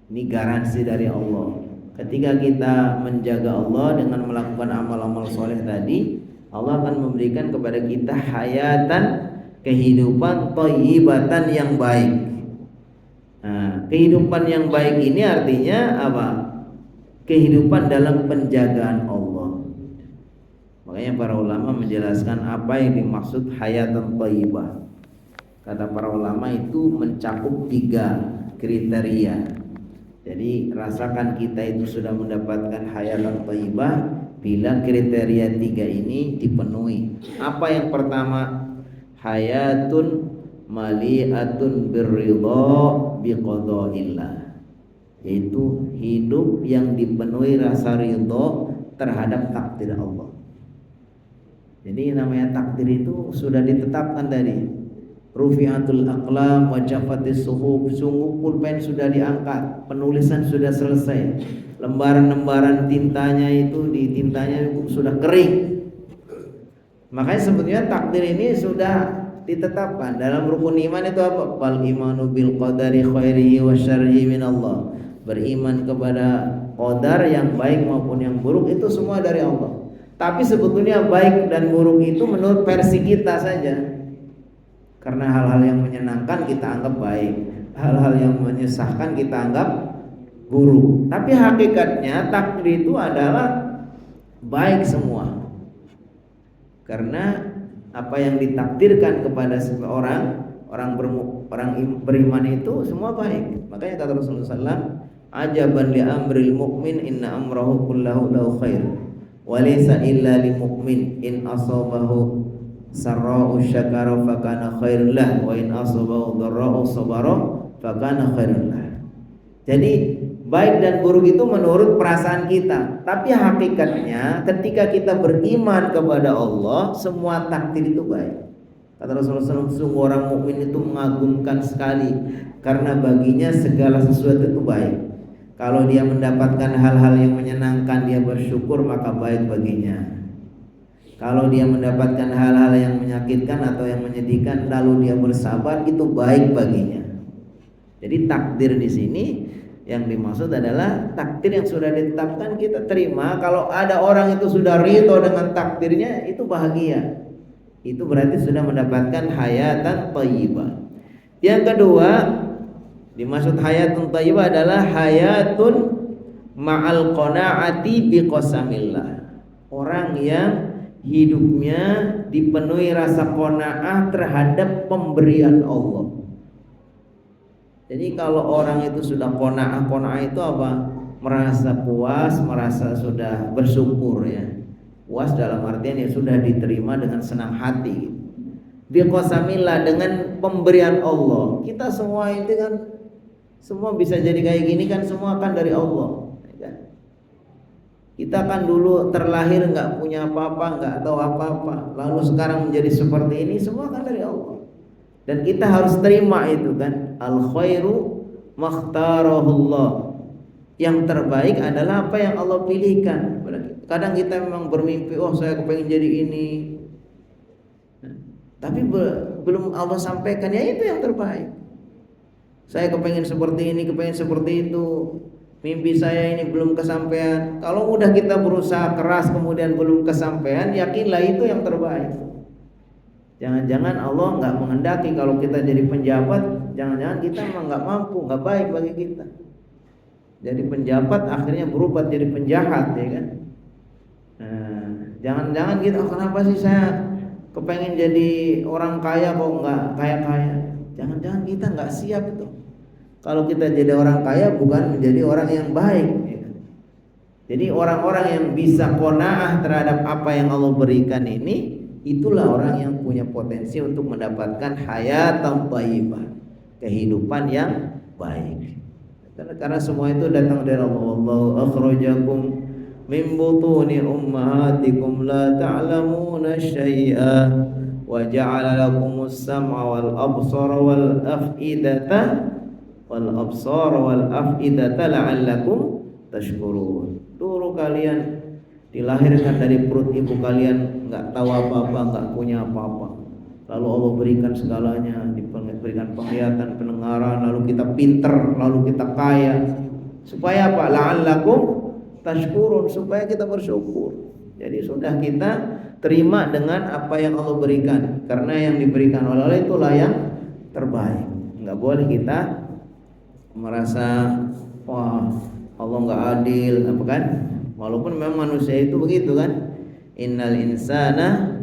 A: Ini garansi dari Allah. Ketika kita menjaga Allah dengan melakukan amal-amal soleh tadi, Allah akan memberikan kepada kita hayatan, kehidupan thayyibatan yang baik. Kehidupan yang baik ini artinya apa? Kehidupan dalam penjagaan Allah. Makanya para ulama menjelaskan apa yang dimaksud hayatan thayyibah. Kata para ulama itu mencakup 3 kriteria. Jadi rasakan kita itu sudah mendapatkan hayatan thayyibah bila kriteria 3 ini dipenuhi. Apa yang pertama? Hayatun mali'atun birridha biqada'illah, yaitu hidup yang dipenuhi rasa ridho terhadap takdir Allah. Jadi namanya takdir itu sudah ditetapkan tadi. Rufi'atul aqlam wa jaffatis suhuf, sungguh pulpen sudah diangkat, penulisan sudah selesai, lembaran-lembaran tintanya itu sudah kering. Makanya sebetulnya takdir ini sudah ditetapkan. Dalam rukun iman itu apa? Wal imanu bil qadari khairihi wa syarrihi min Allah. Beriman kepada qadar yang baik maupun yang buruk itu semua dari Allah. Tapi sebetulnya baik dan buruk itu menurut versi kita saja. Karena hal-hal yang menyenangkan kita anggap baik, hal-hal yang menyesakkan kita anggap buruk. Tapi hakikatnya takdir itu adalah baik semua. Karena apa yang ditakdirkan kepada seseorang, orang beriman itu semua baik. Makanya kata Rasulullah SAW, ajaban li amril mu'min inna amrahu kullahu lahu khair, wa laysa illa lil mu'min in asabahu sarra'u syakara fakana khairul lah, wa in asabahu dharra'u sabara fakana khairul lah. Jadi baik dan buruk itu menurut perasaan kita, tapi hakikatnya ketika kita beriman kepada Allah, semua takdir itu baik. Kata Rasulullah SAW, sungguh orang mukmin itu mengagumkan sekali, karena baginya segala sesuatu itu baik. Kalau dia mendapatkan hal-hal yang menyenangkan, dia bersyukur, maka baik baginya. Kalau dia mendapatkan hal-hal yang menyakitkan atau yang menyedihkan, lalu dia bersabar, itu baik baginya. Jadi takdir di sini yang dimaksud adalah takdir yang sudah ditetapkan kita terima. Kalau ada orang itu sudah ridho dengan takdirnya, itu bahagia. Itu berarti sudah mendapatkan hayatan thayyibah. Yang kedua, dimaksud hayatun thayyibah adalah hayatun ma'al qanaati biqasamillah. Orang yang hidupnya dipenuhi rasa qanaah terhadap pemberian Allah. Jadi kalau orang itu sudah qanaah itu apa? Merasa puas, merasa sudah bersyukur ya. Puas dalam artian ya sudah diterima dengan senang hati. Biqasamillah, dengan pemberian Allah. Kita semua itu kan semua bisa jadi kayak gini kan semua kan dari Allah. Kita kan dulu terlahir nggak punya apa-apa, nggak tahu apa-apa, lalu sekarang menjadi seperti ini, semua kan dari Allah. Dan kita harus terima itu kan. Al khairu makhtarahullah. Yang terbaik adalah apa yang Allah pilihkan. Kadang kita memang bermimpi, oh saya kepengen jadi ini, tapi belum Allah sampaikan, ya itu yang terbaik. Saya kepengen seperti ini, kepengen seperti itu. Mimpi saya ini belum kesampaian. Kalau udah kita berusaha keras kemudian belum kesampaian, yakinlah itu yang terbaik. Jangan-jangan Allah nggak menghendaki kalau kita jadi penjabat, jangan-jangan kita memang nggak mampu, nggak baik bagi kita. Jadi penjabat akhirnya berubah jadi penjahat, ya kan? Nah, jangan-jangan gitu, kenapa sih saya kepengen jadi orang kaya kok nggak kaya-kaya? Jangan-jangan kita nggak siap itu. Kalau kita jadi orang kaya bukan menjadi orang yang baik, ya kan? Jadi orang-orang yang bisa qanaah terhadap apa yang Allah berikan ini, itulah orang yang punya potensi untuk mendapatkan hayatan thayyibah, kehidupan yang baik. Karena semua itu datang dari Allah. Wallahu akhrajakum min butuni ummahatikum la ta'lamuna syai'a wa ja'ala lakumus sam'a wal absara wal af'idata la'allakum tashkurun. Dulu kalian dilahirkan dari perut ibu kalian nggak tahu apa-apa, nggak punya apa-apa. Lalu Allah berikan segalanya, diberikan penglihatan, pendengaran, lalu kita pinter, lalu kita kaya. Supaya apa? La'allakum tashkurun, supaya kita bersyukur. Jadi sudah kita terima dengan apa yang Allah berikan, karena yang diberikan oleh Allah itulah yang terbaik. Enggak boleh kita merasa wah Allah enggak adil, apa kan? Walaupun memang manusia itu begitu kan. Innal insana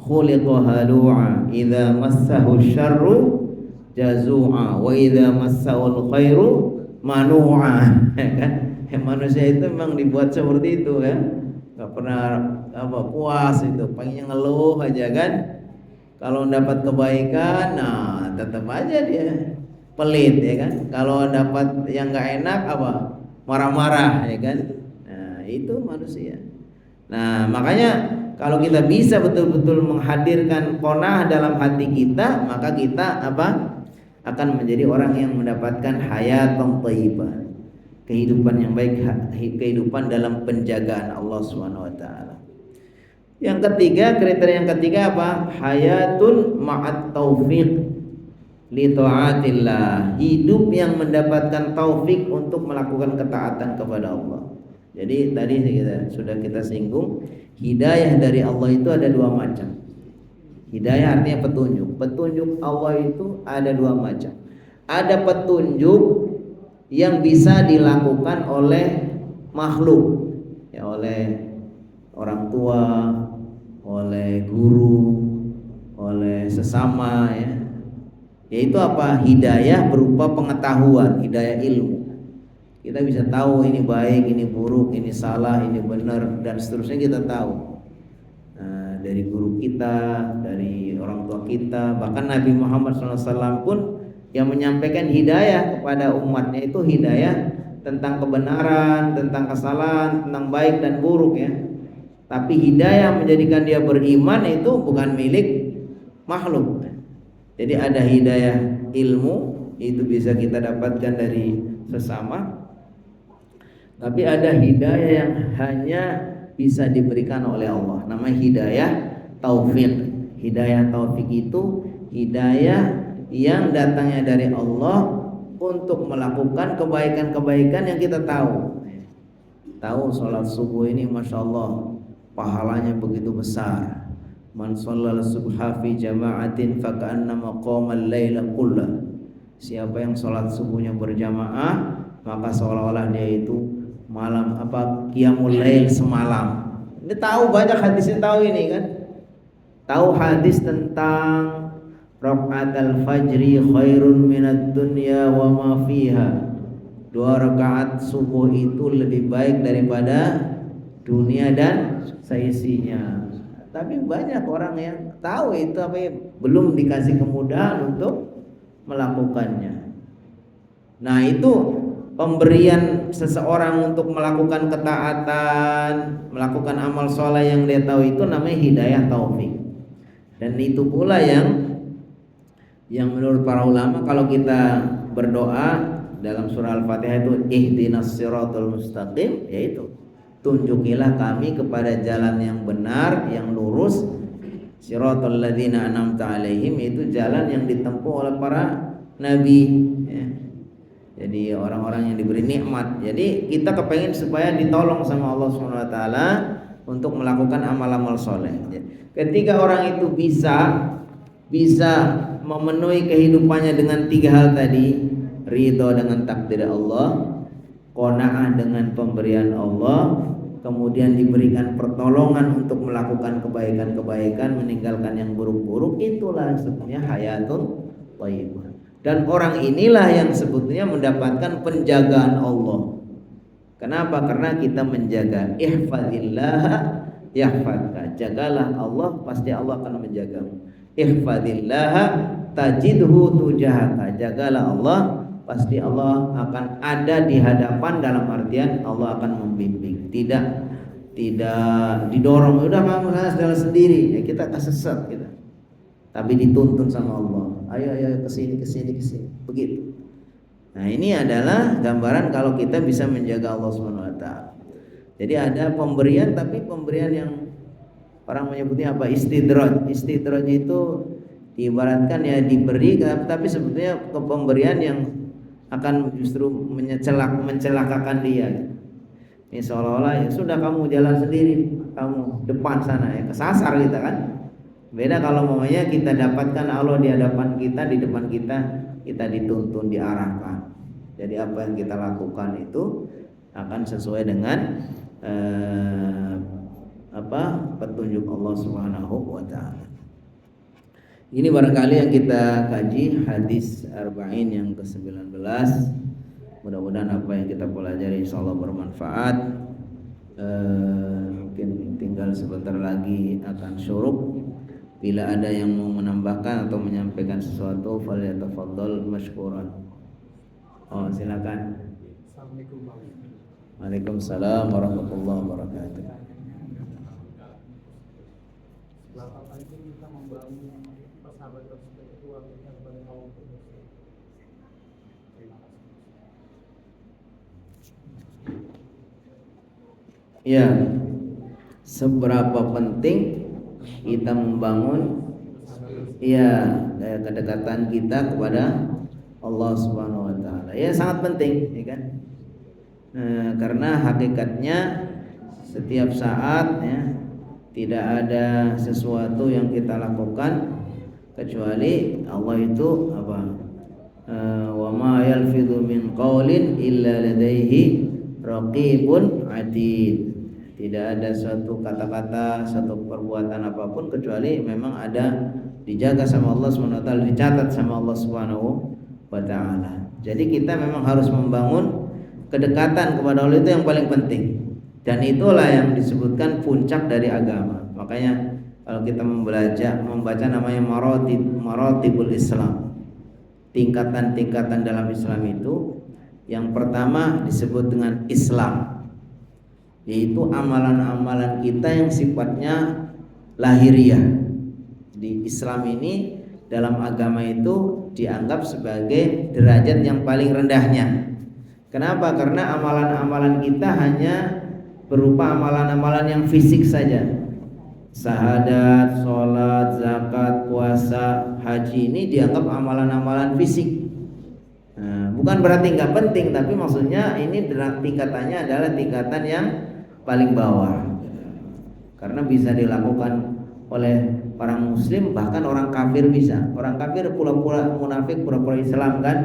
A: khuliqa halu'a idza massahu syarru jazu'a wa idza massahu khairu manu'a. Kan? Manusia itu memang dibuat seperti itu ya. Enggak pernah puas itu, pengennya ngeluh aja kan. Kalau dapat kebaikan, nah tetap aja dia pelit ya kan. Kalau dapat yang enggak enak marah-marah ya kan. Nah, itu manusia. Nah, makanya kalau kita bisa betul-betul menghadirkan qanaah dalam hati kita, maka kita akan menjadi orang yang mendapatkan hayatan thayyibah, kehidupan yang baik, kehidupan dalam penjagaan Allah Subhanahu wa taala. Yang ketiga, kriteria yang ketiga apa? Hayatun ma'at taufiq li taatillah, hidup yang mendapatkan taufik untuk melakukan ketaatan kepada Allah. Jadi tadi sudah kita singgung, hidayah dari Allah itu ada dua macam. Hidayah artinya petunjuk. Petunjuk Allah itu ada dua macam. Ada petunjuk yang bisa dilakukan oleh makhluk, ya, oleh orang tua, oleh guru, oleh sesama, ya. Yaitu apa? Hidayah berupa pengetahuan, hidayah ilmu. Kita bisa tahu ini baik, ini buruk, ini salah, ini benar, dan seterusnya kita tahu. Nah, dari guru kita, dari orang tua kita, bahkan Nabi Muhammad SAW pun yang menyampaikan hidayah kepada umatnya itu hidayah tentang kebenaran, tentang kesalahan, tentang baik dan buruk, ya. Tapi hidayah menjadikan dia beriman itu bukan milik makhluk. Jadi ada hidayah ilmu, itu bisa kita dapatkan dari sesama. Tapi ada hidayah yang hanya bisa diberikan oleh Allah, namanya hidayah taufik. Hidayah taufik itu hidayah yang datangnya dari Allah untuk melakukan kebaikan-kebaikan yang kita tahu. Tahu sholat subuh ini Masya Allah pahalanya begitu besar. Man shallal subha fi jama'atin faka'annama qamal laila kullah. Siapa yang sholat subuhnya berjamaah, maka seolah-olah dia itu malam qiyamul lail semalam. Ini tahu, banyak hadisnya tahu ini kan. Tahu hadis tentang raka'atul fajri khairun minad dunya wa ma fiha. 2 rakaat subuh itu lebih baik daripada dunia dan seisinya. Tapi banyak orang yang tahu itu belum dikasih kemudahan untuk melakukannya. Nah, itu pemberian seseorang untuk melakukan ketaatan, melakukan amal soleh yang dia tahu, itu namanya hidayah taufik. Dan itu pula yang menurut para ulama kalau kita berdoa dalam surah Al-Fatihah itu ihdinas siratal mustaqim, yaitu tunjukilah kami kepada jalan yang benar, yang lurus. Siratal ladzina an'amta alaihim, itu jalan yang ditempuh oleh para nabi, ya. Jadi orang-orang yang diberi nikmat. Jadi kita kepengen supaya ditolong sama Allah Subhanahu wa taala untuk melakukan amal-amal soleh. Ketika orang itu bisa memenuhi kehidupannya dengan 3 hal tadi, ridho dengan takdir Allah, qanaah dengan pemberian Allah, kemudian diberikan pertolongan untuk melakukan kebaikan-kebaikan, meninggalkan yang buruk-buruk, itulah sebetulnya hayatul thayyibah. Dan orang inilah yang sebetulnya mendapatkan penjagaan Allah. Kenapa? Karena kita menjaga, ihfazillah yahfazka. Jagalah Allah, pasti Allah akan menjagamu. Ihfazillah tajidhu tujahaka. Jagalah Allah, pasti Allah akan ada di hadapan, dalam artian Allah akan membimbing. Tidak didorong, udah kamu jalan sendiri, ya kita kesesat kita. Tapi dituntun sama Allah. Ayo kesini begitu. Nah, ini adalah gambaran kalau kita bisa menjaga Allah Subhanahu wa taala. Jadi ada pemberian, tapi pemberian yang orang menyebutnya apa? Istidraj. Istidraj itu diibaratkan ya diberi, tapi sebetulnya pemberian yang akan justru mencelakakan dia. Ini seolah-olah ya sudah kamu jalan sendiri, kamu depan sana, ya kesasar kita kan. Beda kalau mamanya kita dapatkan Allah di hadapan kita, di depan kita dituntun, diarahkan. Jadi apa yang kita lakukan itu akan sesuai dengan petunjuk Allah Subhanahu wa taala. Ini barangkali yang kita kaji hadis arba'in yang ke-19. Mudah-mudahan apa yang kita pelajari insyaallah bermanfaat. Mungkin tinggal sebentar lagi akan syuruk. Bila ada yang mau menambahkan atau menyampaikan sesuatu, falyatafaddal masykuran. Oh, silakan.
B: Assalamualaikum.
A: Waalaikumsalam warahmatullahi wabarakatuh.
B: Berapa penting kita membangun persahabatan spiritual yang kepada kaum muslim? Terima kasih.
A: Ya, seberapa penting kita membangun kedekatan kita kepada Allah Subhanahu wa taala. Ya, sangat penting, ya kan? Karena hakikatnya setiap saat ya tidak ada sesuatu yang kita lakukan kecuali Allah itu apa? Wa ma yalfidhu min qaulin illa ladaihi raqibun atid. Tidak ada suatu kata-kata, satu perbuatan apapun kecuali memang ada dijaga sama Allah Subhanahu wa taala, dicatat sama Allah Subhanahu wa taala. Jadi kita memang harus membangun kedekatan kepada Allah, itu yang paling penting. Dan itulah yang disebutkan puncak dari agama. Makanya kalau kita membaca namanya maratibul Islam. Tingkatan-tingkatan dalam Islam itu yang pertama disebut dengan Islam, yaitu amalan-amalan kita yang sifatnya lahiriah. Di Islam ini, dalam agama itu dianggap sebagai derajat yang paling rendahnya. Kenapa? Karena amalan-amalan kita hanya berupa amalan-amalan yang fisik saja. Syahadat, sholat, zakat, puasa, haji, ini dianggap amalan-amalan fisik. Bukan berarti nggak penting, tapi maksudnya ini tingkatannya adalah tingkatan yang paling bawah, karena bisa dilakukan oleh orang muslim, bahkan orang kafir bisa. Orang kafir pura-pura munafik, pura-pura Islam kan,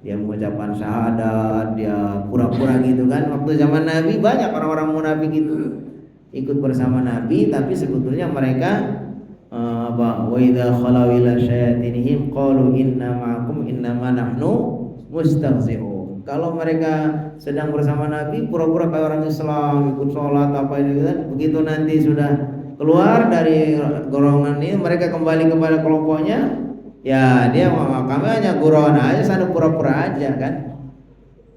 A: dia mengucapkan syahadat, dia pura-pura gitu kan. Waktu zaman Nabi banyak orang-orang munafik itu ikut bersama Nabi, tapi sebetulnya mereka wa idza khalau ila syayatinihim qalu inna ma'akum innama nahnu mustahzi'un. Kalau mereka sedang bersama Nabi pura-pura kayak orang Islam, ikut sholat apa ini kan, begitu nanti sudah keluar dari golongan ini, mereka kembali kepada kelompoknya, ya dia kami hanya gurauan aja, sana pura-pura aja kan.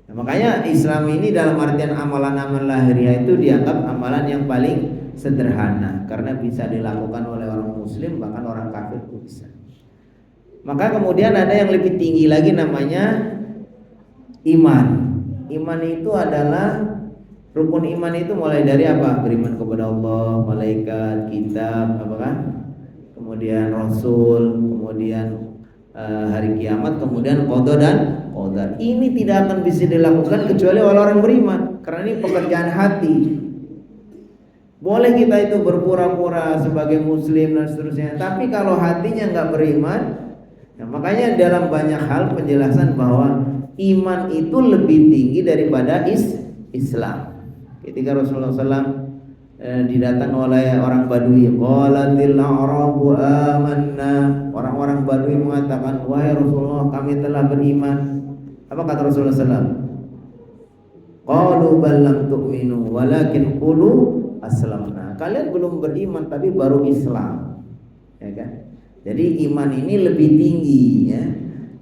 A: Nah, makanya Islam ini dalam artian amalan-amalan lahiriah itu dianggap amalan yang paling sederhana, karena bisa dilakukan oleh orang muslim, bahkan orang kafir pun bisa. Maka kemudian ada yang lebih tinggi lagi namanya iman. Iman itu adalah rukun iman, itu mulai dari apa? Beriman kepada Allah, malaikat, kitab, apa kan? Kemudian Rasul, kemudian hari kiamat, kemudian qada dan qadar. Ini tidak akan bisa dilakukan kecuali oleh orang beriman, karena ini pekerjaan hati. Boleh kita itu berpura-pura sebagai muslim dan seterusnya, tapi kalau hatinya nggak beriman, nah makanya dalam banyak hal penjelasan bahwa iman itu lebih tinggi daripada Islam. Ketika Rasulullah SAW didatang oleh orang Badui, qalatil a'rabu amanna, orang-orang Badui mengatakan, wahai Rasulullah, kami telah beriman. Apa kata Rasulullah SAW? Qalu bal lam tu'minu walakin qulu aslamna. Kalian belum beriman tapi baru Islam, ya kan? Jadi iman ini lebih tinggi, ya,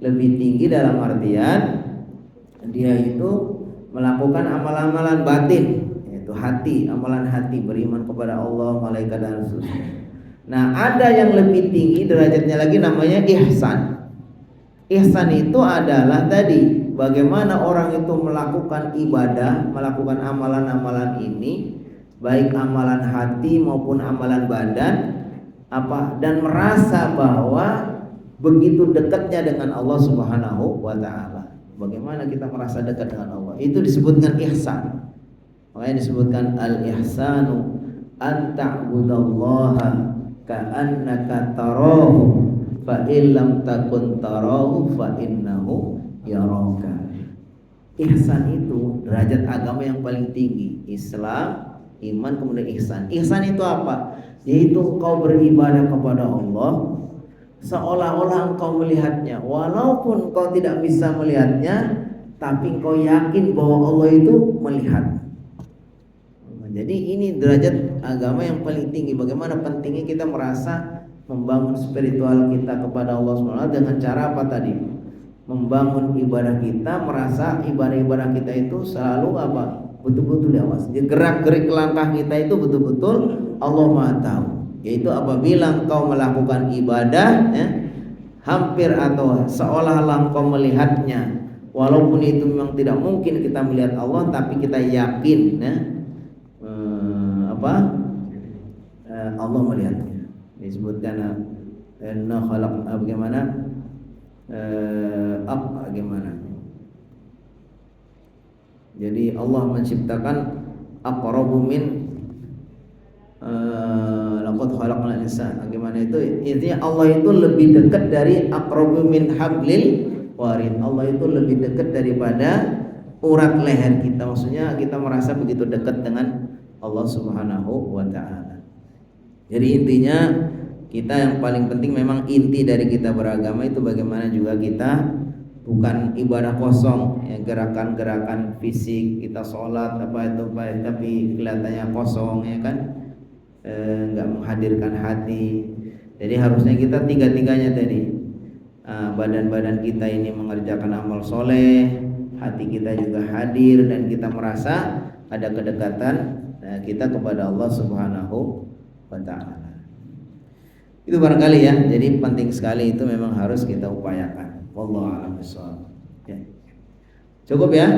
A: lebih tinggi dalam artian dia itu melakukan amalan-amalan batin, yaitu hati, amalan hati, beriman kepada Allah, malaikat dan seterusnya. Nah, ada yang lebih tinggi derajatnya lagi, namanya ihsan. Ihsan itu adalah tadi bagaimana orang itu melakukan ibadah, melakukan amalan-amalan ini, baik amalan hati maupun amalan badan, dan merasa bahwa begitu dekatnya dengan Allah Subhanahu wa taala. Bagaimana kita merasa dekat dengan Allah? Itu disebutkan ihsan. Makanya disebutkan al-ihsanu an ta'budallaha ka'annaka tarahu fa illam takun tarahu fa innahu yaraka. Ihsan itu derajat agama yang paling tinggi. Islam, iman, kemudian ihsan. Ihsan itu apa? Yaitu engkau beribadah kepada Allah seolah-olah engkau melihatnya, walaupun engkau tidak bisa melihatnya, tapi engkau yakin bahwa Allah itu melihat. Jadi ini derajat agama yang paling tinggi. Bagaimana pentingnya kita merasa membangun spiritual kita kepada Allah SWT dengan cara apa tadi? Membangun ibadah kita, merasa ibadah-ibadah kita itu selalu apa? Betul-betul diawasi. Gerak-gerik langkah kita itu betul-betul Allah Maha tahu. Yaitu apabila engkau melakukan ibadah, ya, hampir atau seolah-olah engkau melihatnya, walaupun itu memang tidak mungkin kita melihat Allah, tapi kita yakin, ya, Allah melihatnya. Disebutkan bagaimana? Bagaimana? Jadi Allah menciptakan aqrabu min laqad khalaqnal insana. Bagaimana itu? Intinya Allah itu lebih dekat dari aqrabu min hablil warid. Allah itu lebih dekat daripada urat leher kita. Maksudnya kita merasa begitu dekat dengan Allah Subhanahu wa taala. Jadi intinya kita yang paling penting memang inti dari kita beragama itu bagaimana juga kita bukan ibadah kosong, ya, gerakan-gerakan fisik kita sholat tapi kelihatannya kosong, ya kan, nggak menghadirkan hati. Jadi harusnya kita tiga-tiganya tadi, badan-badan kita ini mengerjakan amal soleh, hati kita juga hadir dan kita merasa ada kedekatan kita kepada Allah Subhanahu wa ta'ala. Itu barangkali ya. Jadi penting sekali, itu memang harus kita upayakan. Wallahu a'lam bishawab. Ya. Cukup ya?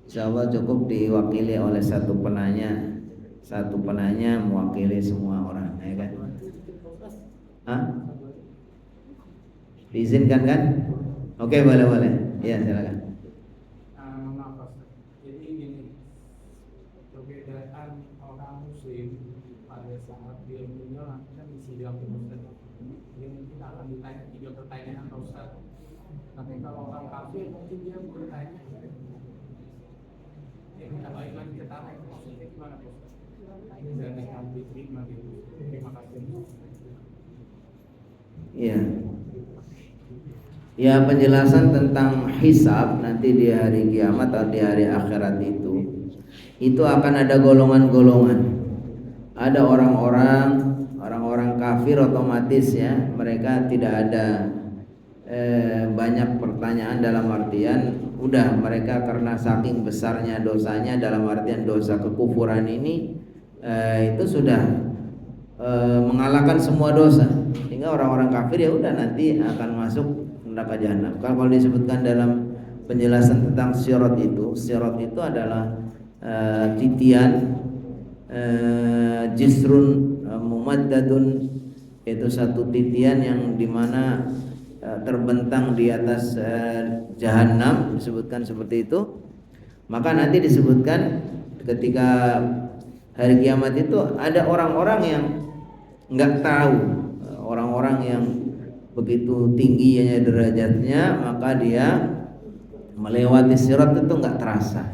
A: Insyaallah cukup diwakili oleh satu penanya. Satu penanya mewakili semua orang, ya kan? Hah? Diizinkan kan? Oke, boleh. Iya, silakan.
B: Jadi gini, perbedaan orang muslim pada saat dia meninggal kan disidang Ustaz. Dia mungkin akan ditanya 3 pertanyaan Ustaz. Tapi kalau orang kafir mungkin dia bertanya, ya kita balik lagi ke tarikh, maksudnya gimana Ustaz? Dan yang diterima gitu. Terima kasih.
A: Iya. Ya, penjelasan tentang hisab nanti di hari kiamat atau di hari akhirat itu akan ada golongan-golongan. Ada orang-orang kafir otomatis, ya, mereka tidak ada banyak pertanyaan, dalam artian udah mereka karena saking besarnya dosanya, dalam artian dosa kekufuran ini itu sudah mengalahkan semua dosa, sehingga orang-orang kafir ya udah nanti akan masuk neraka jahanam. Kalau disebutkan dalam penjelasan tentang sirat itu adalah titian jisrun mumaddadun, itu satu titian yang dimana terbentang di atas jahanam, disebutkan seperti itu. Maka nanti disebutkan ketika hari kiamat itu ada orang-orang yang nggak tahu, orang-orang yang begitu tingginya derajatnya, maka dia melewati sirat itu nggak terasa,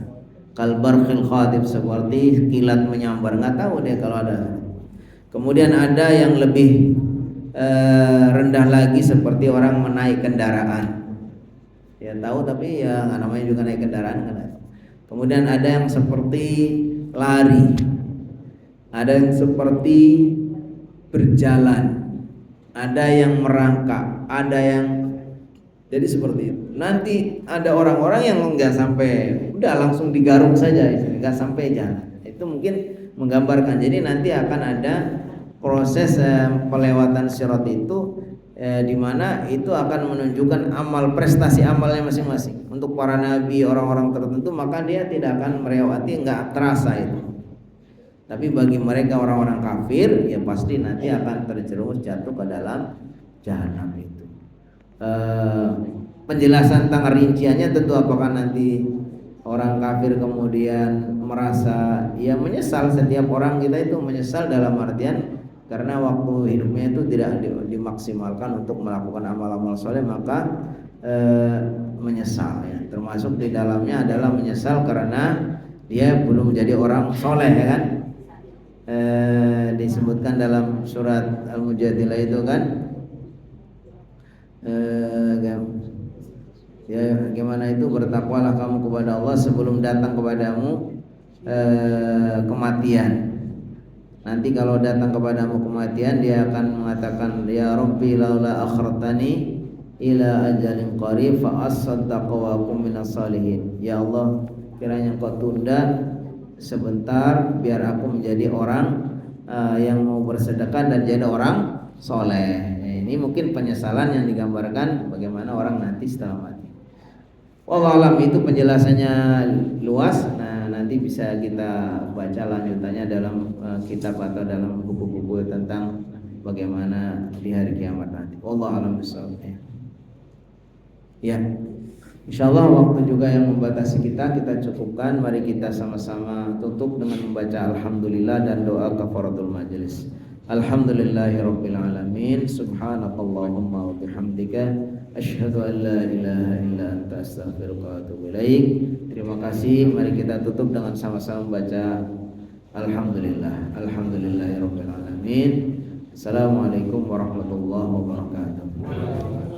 A: kalbarqil khatib, seperti kilat menyambar, nggak tahu dia kalau ada. Kemudian ada yang lebih rendah lagi, seperti orang menaik kendaraan, ya tahu tapi ya namanya juga naik kendaraan kan. Kemudian ada yang seperti lari, ada yang seperti berjalan, ada yang merangkak, ada yang jadi seperti itu. Nanti ada orang-orang yang nggak sampai, udah langsung digaruk saja, nggak sampai jalan. Itu mungkin menggambarkan. Jadi nanti akan ada proses pelewatan sirat itu, di mana itu akan menunjukkan amal, prestasi amalnya masing-masing. Untuk para nabi, orang-orang tertentu, maka dia tidak akan melewati, nggak terasa itu. Tapi bagi mereka orang-orang kafir, ya pasti nanti akan terjerumus jatuh ke dalam jahanam itu. Penjelasan tentang rinciannya tentu apakah nanti orang kafir kemudian merasa ya menyesal. Setiap orang kita itu menyesal dalam artian karena waktu hidupnya itu tidak dimaksimalkan untuk melakukan amal-amal soleh, maka menyesal ya. Termasuk di dalamnya adalah menyesal karena dia belum menjadi orang soleh ya kan. Disebutkan dalam surat Al-Mujadilah itu kan, ya gimana itu, bertakwalah kamu kepada Allah sebelum datang kepadamu kematian. Nanti kalau datang kepadamu kematian, dia akan mengatakan, ya Rabbi laula akhartani ila ajalin qarib fa asaddaqa wa akum minas salihin. Ya Allah, kiranya Engkau tunda sebentar biar aku menjadi orang yang mau bersedekah dan jadi orang soleh. Ini mungkin penyesalan yang digambarkan bagaimana orang nanti setelah mati. Wallahu alam, itu penjelasannya luas. Nah, nanti bisa kita baca lanjutannya dalam kitab atau dalam buku-buku tentang bagaimana di hari kiamat nanti. Wallahu alam bishawab. Ya. Insyaallah waktu juga yang membatasi kita cukupkan. Mari kita sama-sama tutup dengan membaca alhamdulillah dan doa kafaratul majelis. Alhamdulillahirabbil alamin. Subhanakallahumma wa bihamdika asyhadu an la ilaha illa anta astaghfiruka wa atubu ilaik. Terima kasih. Mari kita tutup dengan sama-sama membaca alhamdulillah. Alhamdulillahirabbil alamin. Assalamualaikum warahmatullahi wabarakatuh.